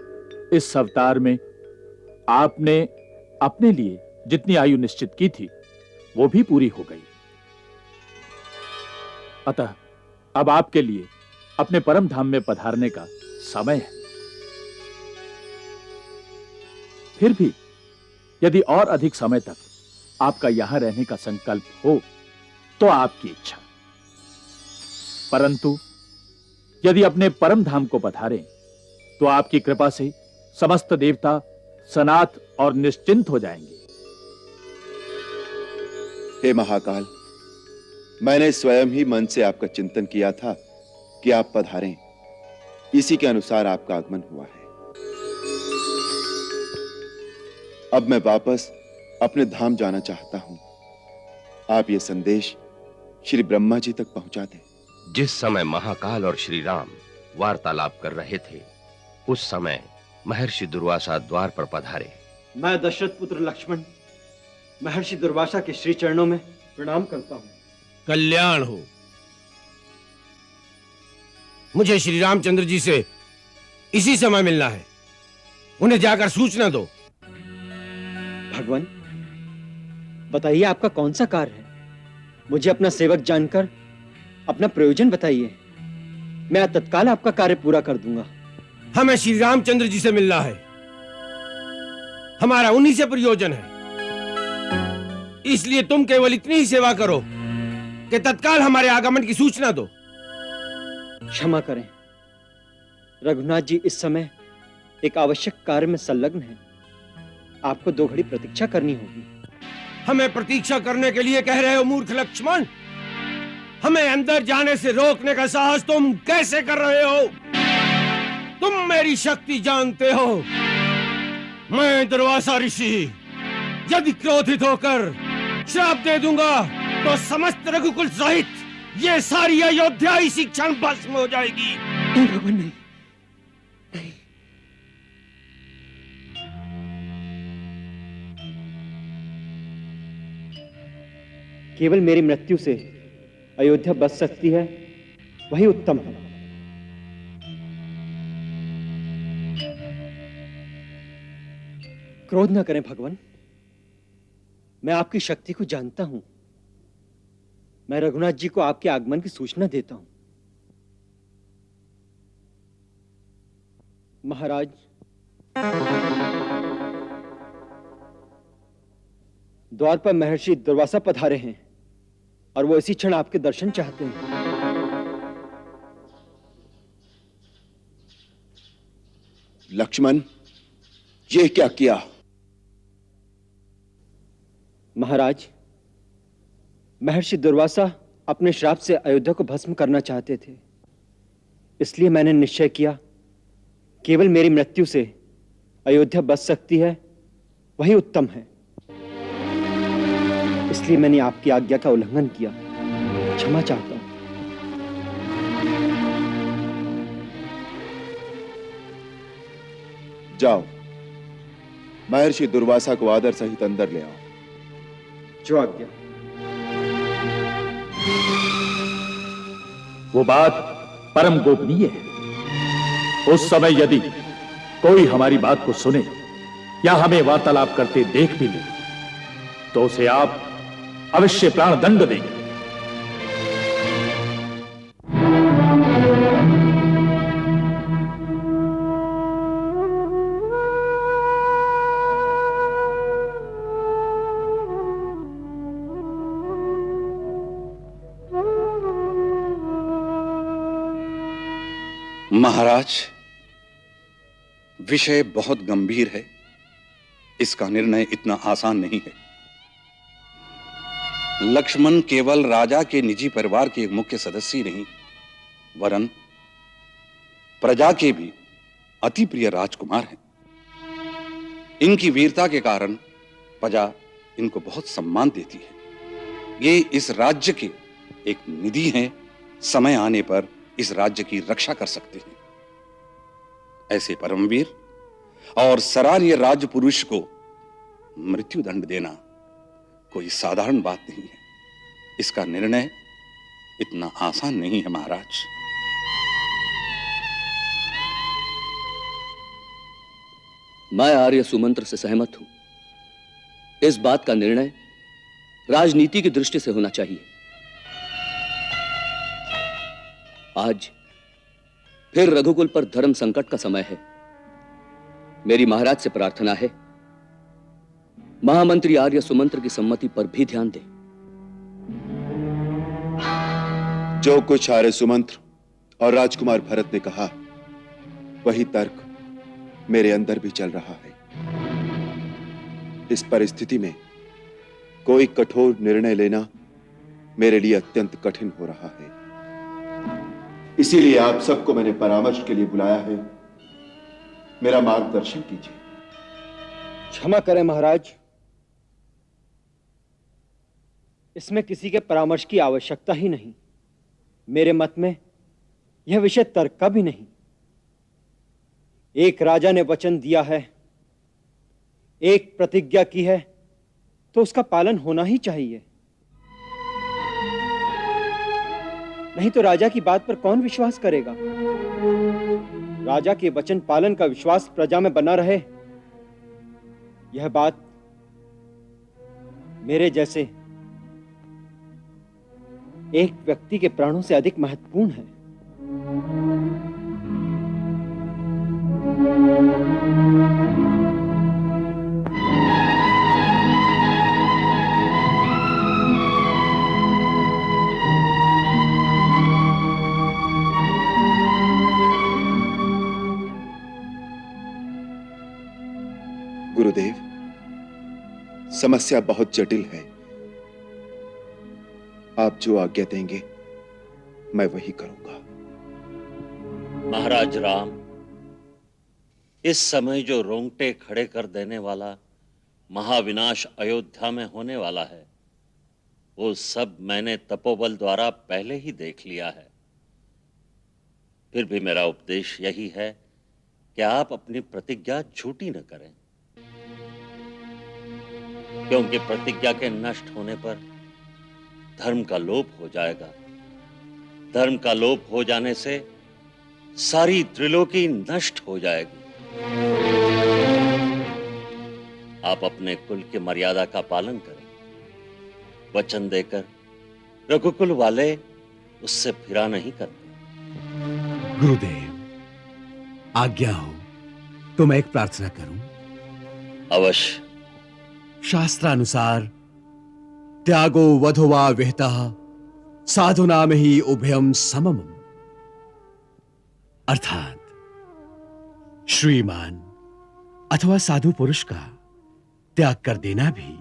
इस अवतार में आपने अपने लिए जितनी आयु निश्चित की थी, वो भी पूरी हो गई। अतः अब आपके लिए अपने परम धाम में पधारने का समय है। फिर भी यदि और अधिक समय तक आपका यहां रहने का संकल्प हो तो आपकी इच्छा, परंतु यदि अपने परम धाम को पधारें तो आपकी कृपा से समस्त देवता सनाथ और निश्चिंत हो जाएंगे। हे महाकाल, मैंने स्वयं ही मन से आपका चिंतन किया था कि आप पधारें। इसी के अनुसार आपका आगमन हुआ है। अब मैं वापस अपने धाम जाना चाहता हूं। आप ये संदेश श्री ब्रह्मा जी तक पहुंचा दें। जिस समय महाकाल और श्री राम वार्तालाप कर रहे थे, उस समय महर्षि दुर्वासा द्वार पर पधारे। मैं दशरथ पुत्र लक्ष्मण महर्षि दुर्वासा के श्री चरणों में प्रणाम करता हूं। कल्याण हो। मुझे श्री रामचंद्र जी से इसी समय मिलना है। उन्हें जाकर सूचना दो। भगवान, बताइए आपका कौन सा कार्य है? मुझे अपना सेवक जानकर अपना प्रयोजन बताइए। मैं तत्काल आपका कार्य पूरा कर दूंगा। हमें श्री रामचंद्र जी से मिलना है। हमारा उन्हीं से प्रयोजन है। इसलिए तुम केवल इतनी ही सेवा करो कि तत्काल हमारे आगमन की सूचना दो। क्षमा करें, रघुनाथ जी इस समय एक आवश्यक कार्य में संलग्न है। आपको 2 घड़ी प्रतीक्षा करनी होगी। हमें प्रतीक्षा करने के लिए कह रहे हो मूर्ख लक्ष्मण? हमें अंदर जाने से रोकने का साहस तुम कैसे कर रहे हो? तुम मेरी शक्ति जानते हो। मैं दुर्वासा ऋषि यदि क्रोधित होकर श्राप दे दूंगा तो समस्त रघुकुल सहित ये सारी अयोध्या इसी क्षण भस्म हो जाएगी। नहीं भगवान, नहीं। केवल मेरी मृत्यु से अयोध्या बच सकती है, वही उत्तम है। क्रोध न करें भगवान, मैं आपकी शक्ति को जानता हूं। मैं रघुनाथ जी को आपके आगमन की सूचना देता हूं। महाराज, द्वार पर महर्षि दुर्वासा पधारे हैं और वो इसी क्षण आपके दर्शन चाहते हैं। लक्ष्मण, ये क्या किया? महाराज, महर्षि दुर्वासा अपने श्राप से अयोध्या को भस्म करना चाहते थे, इसलिए मैंने निश्चय किया केवल मेरी मृत्यु से अयोध्या बच सकती है, वही उत्तम है। इसलिए मैंने आपकी आज्ञा का उल्लंघन किया। क्षमा चाहता हूं। जाओ, महर्षि दुर्वासा को आदर सहित अंदर ले आओ। जो आज्ञा। वो बात परम गोपनीय है। उस समय यदि कोई हमारी बात को सुने या हमें वार्तालाप करते देख भी ले तो उसे आप अवश्य प्राण दंड देंगे। महाराज, विषय बहुत गंभीर है। इसका निर्णय इतना आसान नहीं है। लक्ष्मण केवल राजा के निजी परिवार के एक मुख्य सदस्य ही नहीं, वरन प्रजा के भी अति प्रिय राजकुमार हैं। इनकी वीरता के कारण प्रजा इनको बहुत सम्मान देती है। ये इस राज्य के एक निधि हैं। समय आने पर इस राज्य की रक्षा कर सकते हैं। ऐसे परमवीर और सराहनीय राज पुरुष को मृत्यु दंड देना कोई साधारण बात नहीं है। इसका निर्णय इतना आसान नहीं है महाराज। मैं आर्य सुमंत्र से सहमत हूं। इस बात का निर्णय राजनीति की दृष्टि से होना चाहिए। आज फिर रघुकुल पर धर्म संकट का समय है। मेरी महाराज से प्रार्थना है, महामंत्री आर्य सुमंत्र की सम्मति पर भी ध्यान दें। जो कुछ आर्य सुमंत्र और राजकुमार भरत ने कहा, वही तर्क मेरे अंदर भी चल रहा है। इस परिस्थिति में कोई कठोर निर्णय लेना मेरे लिए अत्यंत कठिन हो रहा है। इसीलिए आप सबको मैंने परामर्श के लिए बुलाया है। मेरा मार्गदर्शन कीजिए। क्षमा करें महाराज, इसमें किसी के परामर्श की आवश्यकता ही नहीं। मेरे मत में यह विषय तर्क का भी नहीं। एक राजा ने वचन दिया है, एक प्रतिज्ञा की है, तो उसका पालन होना ही चाहिए। नहीं तो राजा की बात पर कौन विश्वास करेगा? राजा के वचन पालन का विश्वास प्रजा में बना रहे, यह बात मेरे जैसे एक व्यक्ति के प्राणों से अधिक महत्वपूर्ण है। गुरुदेव, समस्या बहुत जटिल है। आप जो आज्ञा देंगे मैं वही करूंगा। महाराज राम, इस समय जो रोंगटे खड़े कर देने वाला महाविनाश अयोध्या में होने वाला है, वो सब मैंने तपोबल द्वारा पहले ही देख लिया है। फिर भी मेरा उपदेश यही है कि आप अपनी प्रतिज्ञा झूठी न करें, क्योंकि प्रतिज्ञा के नष्ट होने पर धर्म का लोप हो जाएगा। धर्म का लोप हो जाने से सारी त्रिलोकी नष्ट हो जाएगी। आप अपने कुल की मर्यादा का पालन करें। वचन देकर रघुकुल वाले उससे फिरा नहीं करते। गुरुदेव, आज्ञा हो तो मैं एक प्रार्थना करूं? अवश्य। शास्त्रानुसार त्यागो वधोवा विहितः साधुना में ही उभयम समम, अर्थात श्रीमान अथवा साधु पुरुष का त्याग कर देना भी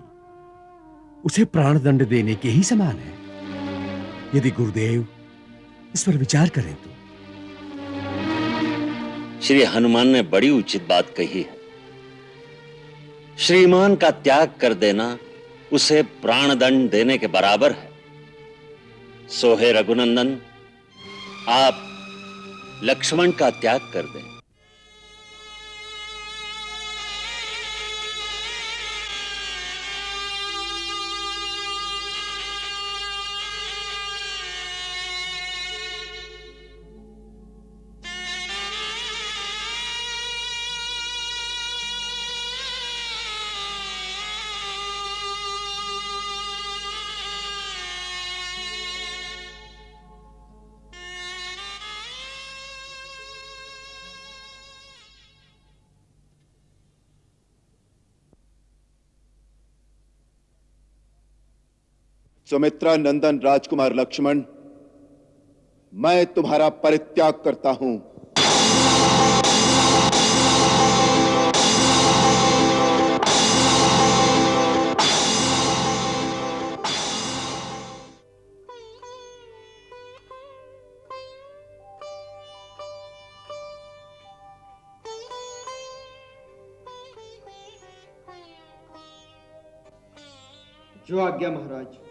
उसे प्राणदंड देने के ही समान है। यदि गुरुदेव इस पर विचार करें तो। श्री हनुमान ने बड़ी उचित बात कही है। श्रीमान का त्याग कर देना उसे प्राणदंड देने के बराबर है। सो हे रघुनंदन, आप लक्ष्मण का त्याग कर दें। सुमित्रा नंदन राजकुमार लक्ष्मण, मैं तुम्हारा परित्याग करता हूं। जो आज्ञा महाराज।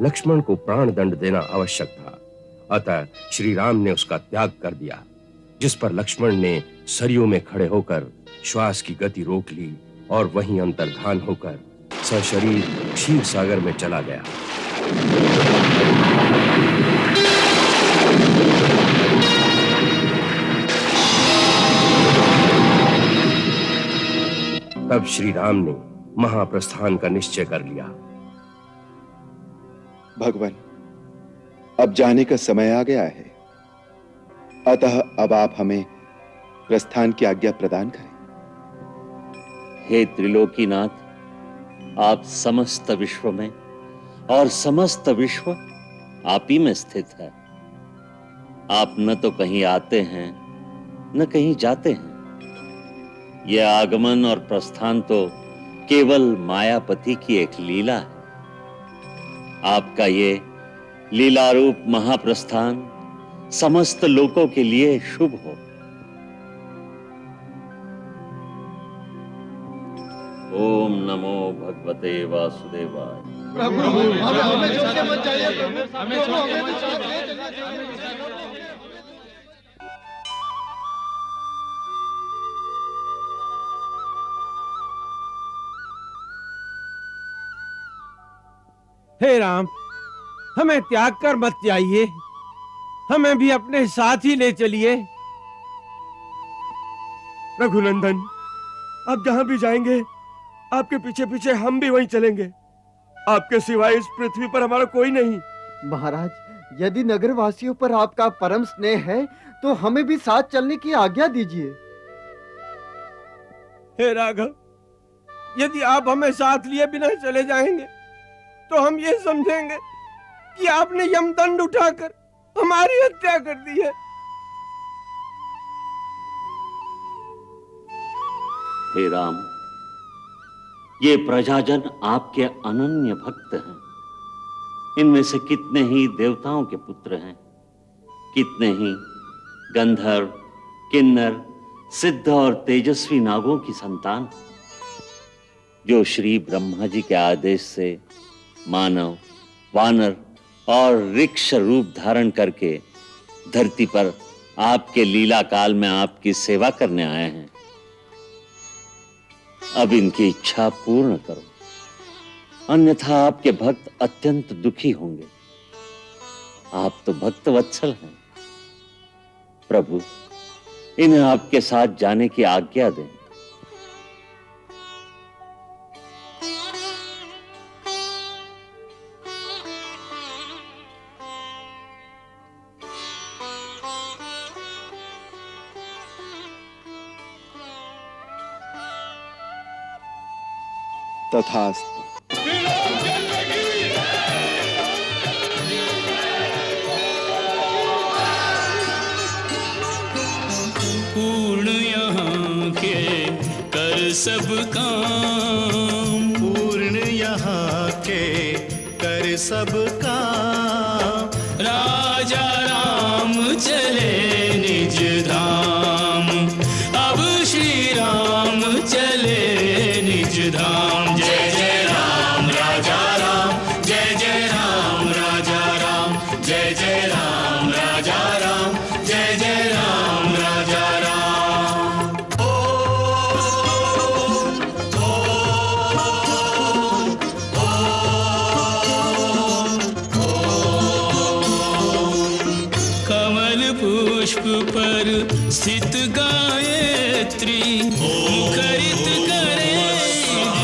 लक्ष्मण को प्राण दंड देना आवश्यक था, अतः श्री राम ने उसका त्याग कर दिया, जिस पर लक्ष्मण ने सरयू में खड़े होकर श्वास की गति रोक ली और वहीं अंतर्धान होकर सशरीर क्षीर सागर में चला गया। तब श्री राम ने महाप्रस्थान का निश्चय कर लिया। भगवान, अब जाने का समय आ गया है, अतः अब आप हमें प्रस्थान की आज्ञा प्रदान करें। हे त्रिलोकीनाथ, आप समस्त विश्व में और समस्त विश्व आप ही में स्थित है। आप न तो कहीं आते हैं न कहीं जाते हैं। यह आगमन और प्रस्थान तो केवल मायापति की एक लीला है। आपका ये लीलारूप महाप्रस्थान समस्त लोकों के लिए शुभ हो। ओम नमो भगवते वासुदेवाय। प्रभु हमें छोड़ के मत जाइए प्रभु, हमें छोड़ के मत जाइए। हे राम, हमें त्याग कर मत जाइए, हमें भी अपने साथ ही ले चलिए। रघुनंदन, आप जहां भी जाएंगे आपके पीछे पीछे हम भी वहीं चलेंगे। आपके सिवाय इस पृथ्वी पर हमारा कोई नहीं। महाराज, यदि नगरवासियों पर आपका परम स्नेह है तो हमें भी साथ चलने की आज्ञा दीजिए। हे राघव, यदि आप हमें साथ लिए बिना चले जाएंगे तो हम ये समझेंगे कि आपने यमदंड उठाकर हमारी हत्या कर दी है। हे राम, ये प्रजाजन आपके अनन्य भक्त हैं। इनमें से कितने ही देवताओं के पुत्र हैं, कितने ही गंधर्व, किन्नर, सिद्ध और तेजस्वी नागों की संतान, जो श्री ब्रह्मा जी के आदेश से मानव, वानर और ऋक्ष रूप धारण करके धरती पर आपके लीला काल में आपकी सेवा करने आए हैं। अब इनकी इच्छा पूर्ण करो, अन्यथा आपके भक्त अत्यंत दुखी होंगे। आप तो भक्त वत्सल हैं। प्रभु, इन्हें आपके साथ जाने की आज्ञा दें। तथास्तु। पूर्ण यहाँ के कर सब काम, पूर्ण यहाँ के कर सब काम। राजा राम चले निज धाम, अब श्री राम चले निज धाम। जय जय राम राजा राम, जय जय राम राजा राम, जय जय राम राजा राम, जय जय राम राजा राम। कमल पुष्प पर स्थित गायत्री, मुखरित करे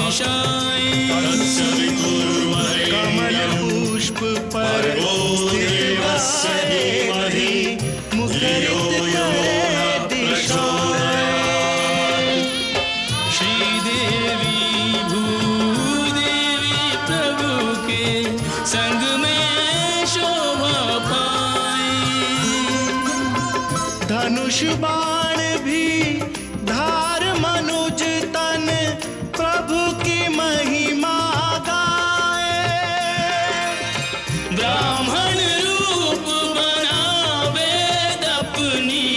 दिशाएं। कमल पुष्प पर स्थित गायत्री, मुखरित करे दिशाएं। श्रीदेवी भूदेवी प्रभु के संग में शोभा पाए। धनुष बाण भी धार मनुज तन, प्रभु की महिमा गाए। ब्राह्मण रूप बनावे दपनी,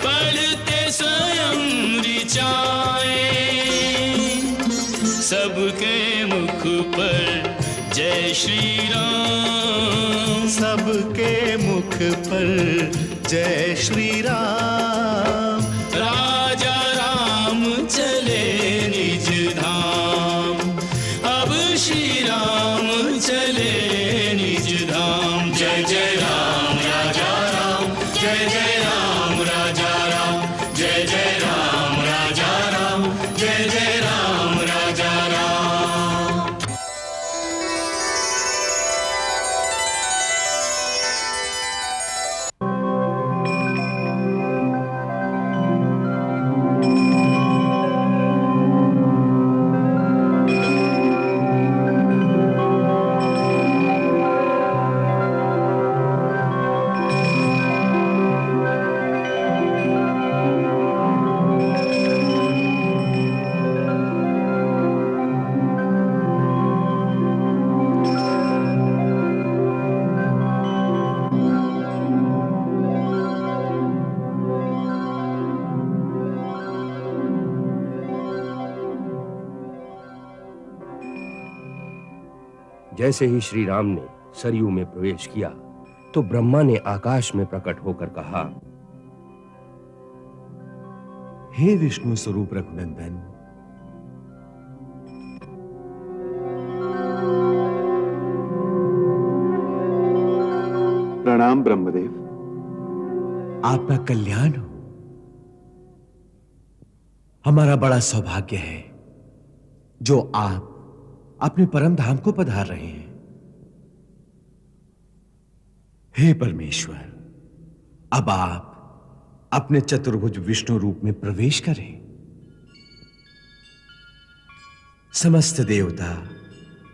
पढ़ते स्वयं ऋचाए। सबके मुख पर जय श्री राम, सबके मुख पर जय श्री राम। राजा राम चले निज धाम, अब श्री राम चले निज धाम। जय जय राम राजा राम, जय जय राम राजा राम, जय जय राम राजा राम, जय जय राम राजा राम। जैसे ही श्री राम ने सरयू में प्रवेश किया तो ब्रह्मा ने आकाश में प्रकट होकर कहा, हे विष्णु स्वरूप रघुनंदन, प्रणाम ब्रह्मदेव। आपका कल्याण हो। हमारा बड़ा सौभाग्य है जो आप अपने परम धाम को पधार रहे हैं। हे परमेश्वर, अब आप अपने चतुर्भुज विष्णु रूप में प्रवेश करें। समस्त देवता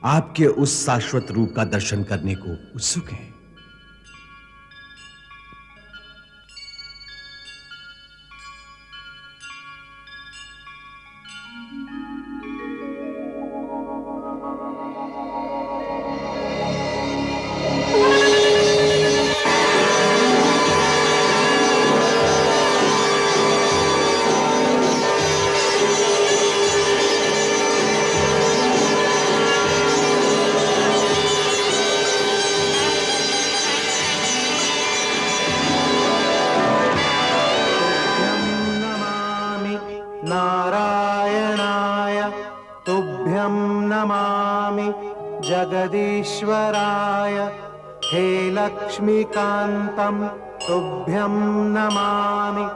आपके उस शाश्वत रूप का दर्शन करने को उत्सुक हैं। नारायणाय तुभ्यं नमामि जगदीश्वराय हे लक्ष्मीकान्तं तुभ्यं नमामि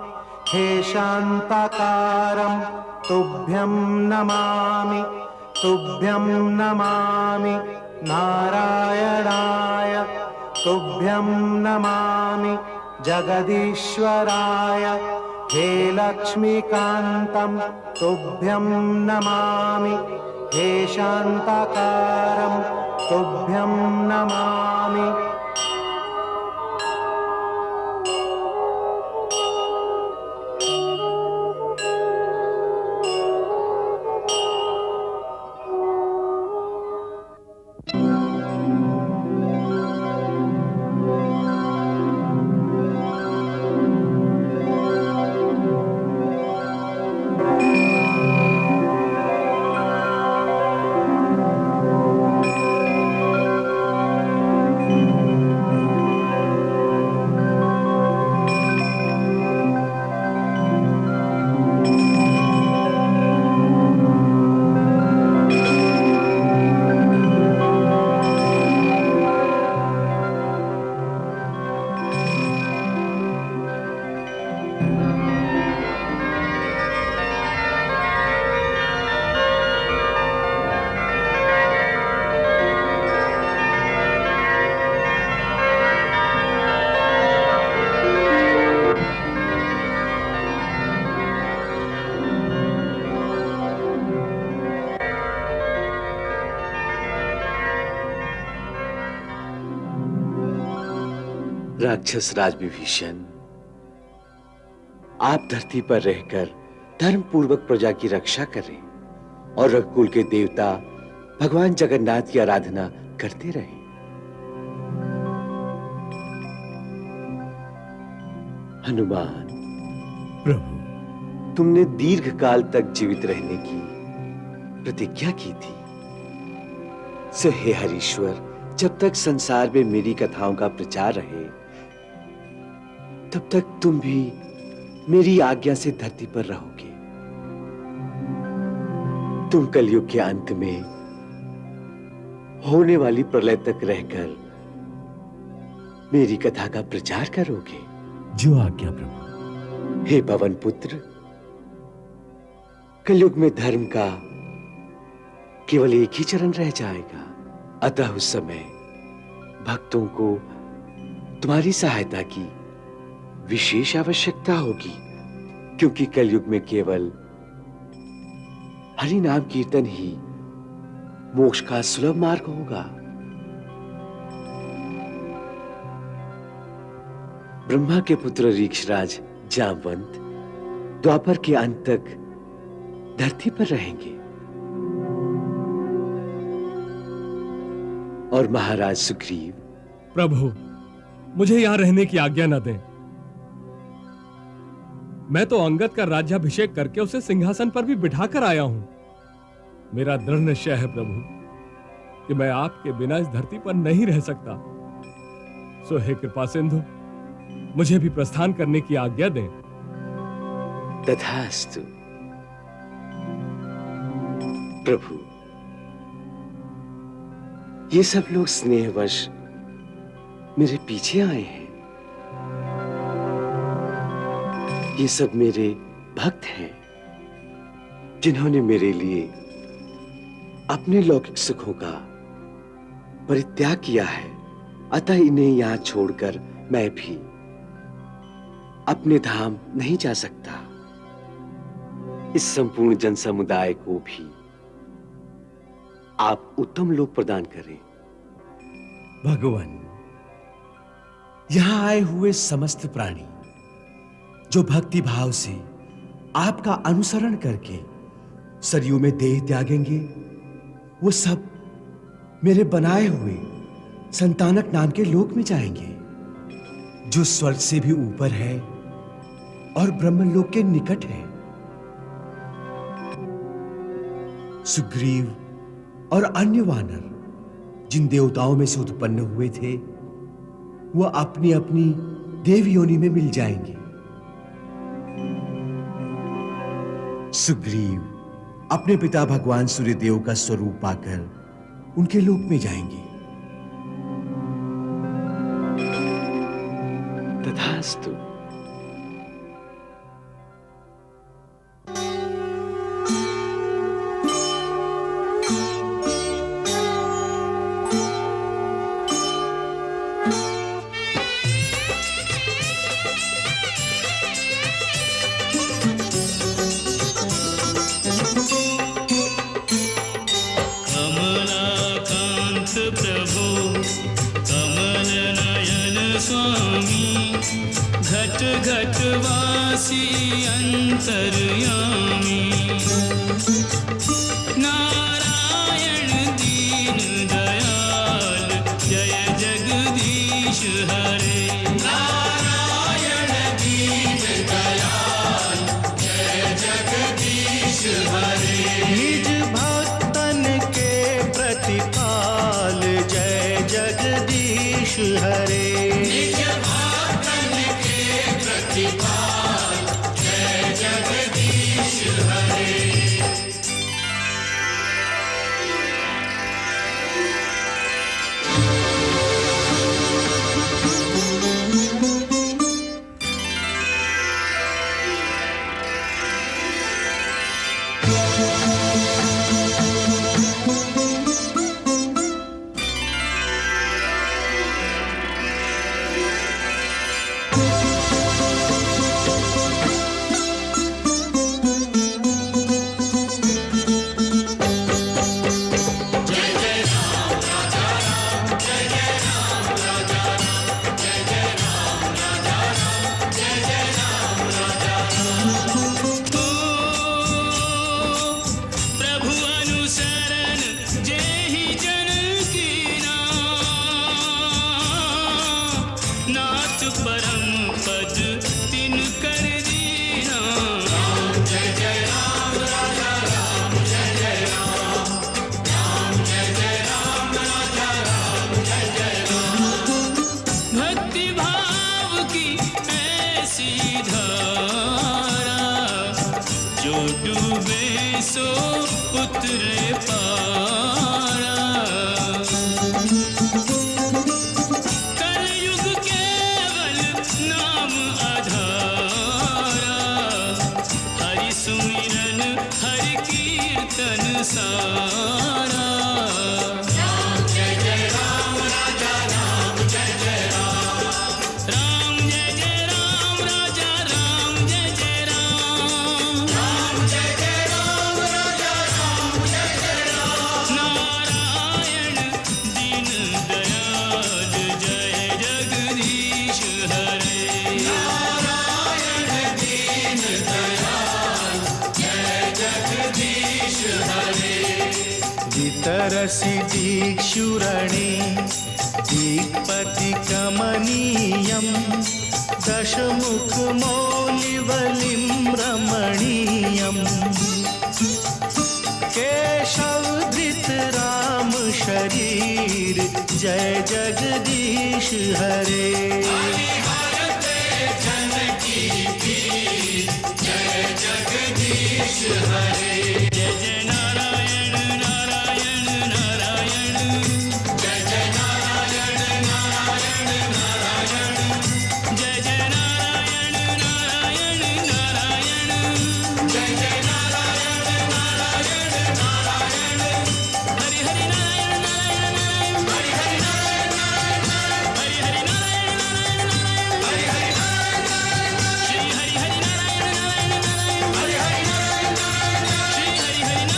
हे शान्ताकारं तुभ्यं नमामि नारायणाय तुभ्यं नमामि जगदीश्वराय हे लक्ष्मीकान्तं तुभ्यं नमामि हे शान्ताकारं तुभ्यं नमामि। राक्षस राज विभीषण, आप धरती पर रहकर धर्म पूर्वक प्रजा की रक्षा करें और रघुकुल के देवता भगवान जगन्नाथ की आराधना करते रहें। हनुमान प्रभु, तुमने दीर्घ काल तक जीवित रहने की प्रतिज्ञा की थी, सो हे हरीश्वर, जब तक संसार में मेरी कथाओं का प्रचार रहे तब तक तुम भी मेरी आज्ञा से धरती पर रहोगे। तुम कलयुग के अंत में होने वाली प्रलय तक रहकर मेरी कथा का प्रचार करोगे। जो आज्ञा प्रभु। हे पवन पुत्र, कलयुग में धर्म का केवल एक ही चरण रह जाएगा, अतः उस समय भक्तों को तुम्हारी सहायता की विशेष आवश्यकता होगी, क्योंकि कलयुग में केवल हरि नाम कीर्तन ही मोक्ष का सुलभ मार्ग होगा। ब्रह्मा के पुत्र रीक्षराज जामवंत द्वापर के अंत तक धरती पर रहेंगे और महाराज सुग्रीव। प्रभु, मुझे यहां रहने की आज्ञा न दें। मैं तो अंगद का राज्याभिषेक करके उसे सिंहासन पर भी बिठा कर आया हूं। मेरा दृढ़ निश्चय है प्रभु कि मैं आपके बिना इस धरती पर नहीं रह सकता। सो हे कृपा सिंधु, मुझे भी प्रस्थान करने की आज्ञा दें। तथास्तु प्रभु। ये सब लोग स्नेहवश मेरे पीछे आए हैं। ये सब मेरे भक्त हैं जिन्होंने मेरे लिए अपने लौकिक सुखों का परित्याग किया है। अतः इन्हें यहां छोड़कर मैं भी अपने धाम नहीं जा सकता। इस संपूर्ण जन समुदाय को भी आप उत्तम लोक प्रदान करें। भगवान, यहां आए हुए समस्त प्राणी जो भक्ति भाव से आपका अनुसरण करके सरयू में देह त्यागेंगे, वो सब मेरे बनाए हुए संतानक नाम के लोक में जाएंगे, जो स्वर्ग से भी ऊपर है और ब्रह्मलोक के निकट है। सुग्रीव और अन्य वानर जिन देवताओं में से उत्पन्न हुए थे, वो अपनी अपनी देव योनि में मिल जाएंगे। सुग्रीव अपने पिता भगवान सूर्यदेव का स्वरूप पाकर उनके लोक में जाएंगे। तथास्तु। तरसी दीक्षुरणे दीक्पति कमनीयं दशमुख मौलिवलिं रमणीयं केशवधृत राम शरीर जय जगदीश हरे। जय जगदीश हरे। जय जय नारायण नारायण नारायण। जय जय नारायण नारायण नारायण। जय जय नारायण नारायण नारायण। जय जय नारायण नारायण नारायण। हरि हरि नारायण नारायण नारायण। हरि हरि नारायण नारायण नारायण। हरि हरि नारायण नारायण नारायण। हरि हरि नारायण नारायण नारायण। श्री हरि हरि नारायण नारायण नारायण। हरि हरि नारायण नारायण नारायण। श्री हरि हरि नारायण नारायण नारायण।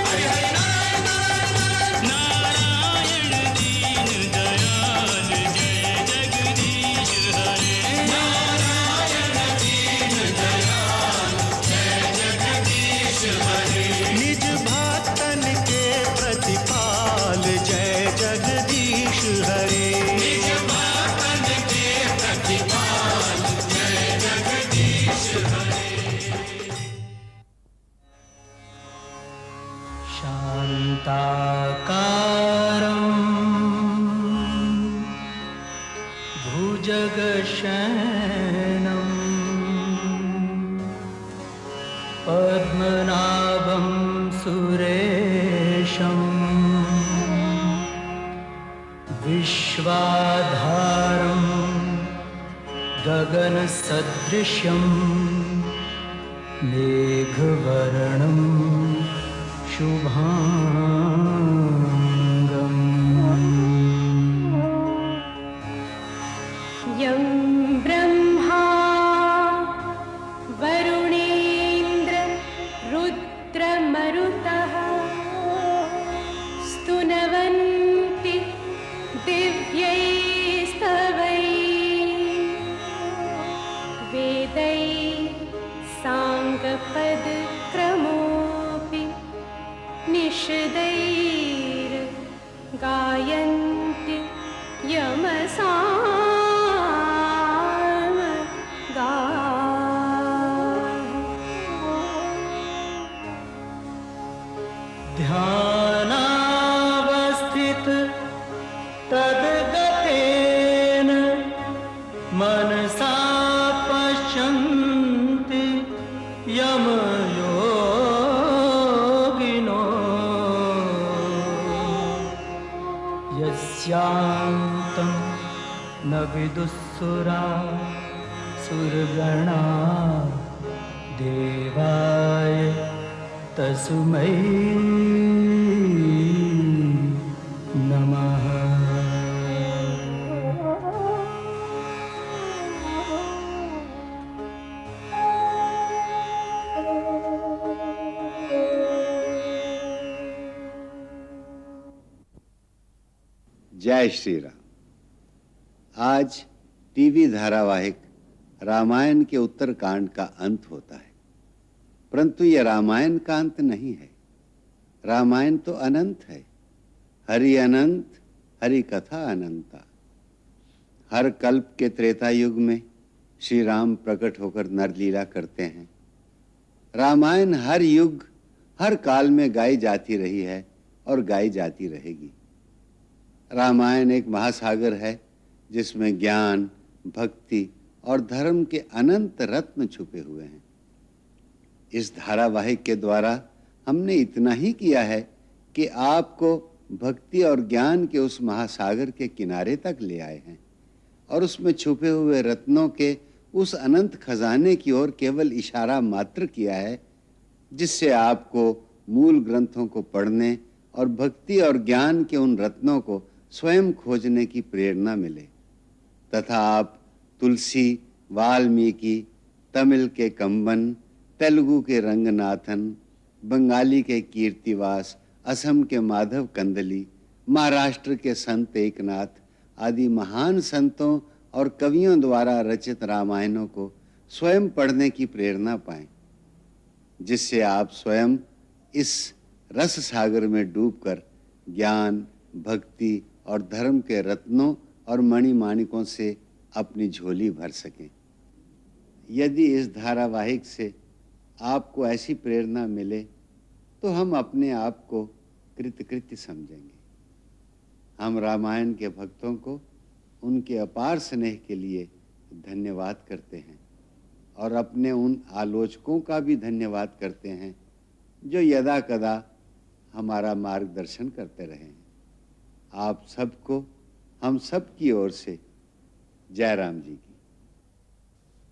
हरि हरि नारायण नारायण नारायण। नारायण दीन दयाल जय जगदीश हरे। नारायण दीन दयाल जय जगदीश हरे। निज भक्तन के प्रतिपाल जय जगदीश हरे। निज भक्तन के प्रतिपाल जय जगदीश हरे। शान्ताकारं भुजगशयनं पद्मनाभं सुरेशं विश्वाधारं गगनसदृशं मेघवर्णं शुभांगम्। यं ब्रह्मा वरुणेन्द्र रुद्रमरुतः स्तुनवन्ति दिव्यैस्तवैः वेदैः साङ्गपदक्रमोऽपि निषदैर्गायन्ति यमसामगाः। ध्यानावस्थित तद्गतेन मनसा पश्यन्ति यमयोगिनो। यस्यान्तं न विदुःसुरा सुरगणा देवाय तस्मै नमः। जय श्री राम। आज टीवी धारावाहिक रामायण के उत्तरकांड का अंत होता है, परंतु यह रामायण का अंत नहीं है। रामायण तो अनंत है। हरि अनंत, हरि कथा अनंता। हर कल्प के त्रेता युग में श्री राम प्रकट होकर नरलीला करते हैं। रामायण हर युग हर काल में गाई जाती रही है और गाई जाती रहेगी। रामायण एक महासागर है जिसमें ज्ञान, भक्ति और धर्म के अनंत रत्न छुपे हुए हैं। इस धारावाहिक के द्वारा हमने इतना ही किया है कि आपको भक्ति और ज्ञान के उस महासागर के किनारे तक ले आए हैं और उसमें छुपे हुए रत्नों के उस अनंत खजाने की ओर केवल इशारा मात्र किया है, जिससे आपको मूल ग्रंथों को पढ़ने और भक्ति और ज्ञान के उन रत्नों को स्वयं खोजने की प्रेरणा मिले, तथा आप तुलसी, वाल्मीकि, तमिल के कंबन, तेलुगु के रंगनाथन, बंगाली के कीर्तिवास, असम के माधव कंदली, महाराष्ट्र के संत एकनाथ आदि महान संतों और कवियों द्वारा रचित रामायणों को स्वयं पढ़ने की प्रेरणा पाएं, जिससे आप स्वयं इस रस सागर में डूबकर ज्ञान, भक्ति और धर्म के रत्नों और मणिमाणिकों से अपनी झोली भर सकें। यदि इस धारावाहिक से आपको ऐसी प्रेरणा मिले तो हम अपने आप को कृतकृत्य समझेंगे। हम रामायण के भक्तों को उनके अपार स्नेह के लिए धन्यवाद करते हैं और अपने उन आलोचकों का भी धन्यवाद करते हैं जो यदा कदा हमारा मार्गदर्शन करते रहे हैं। आप सबको हम सब की ओर से जय राम जी की।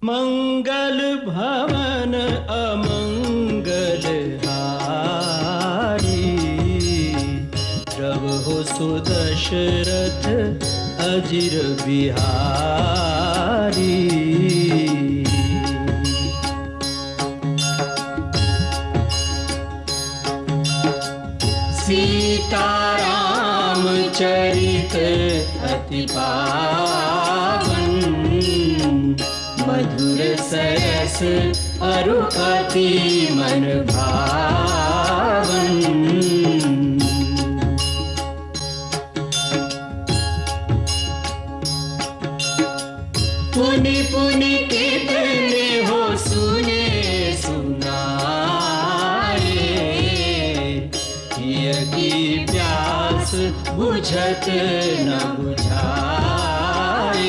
मंगल भवन अमंगल हारी, प्रभु सुदशरथ अजिर बिहारी। सीताराम चरित अति पावन, मधुर सरस अरु अति मन भावन। पुनि पुनि कितने हो सुने सुनाए, किया की प्यास बुझत न बुझाए।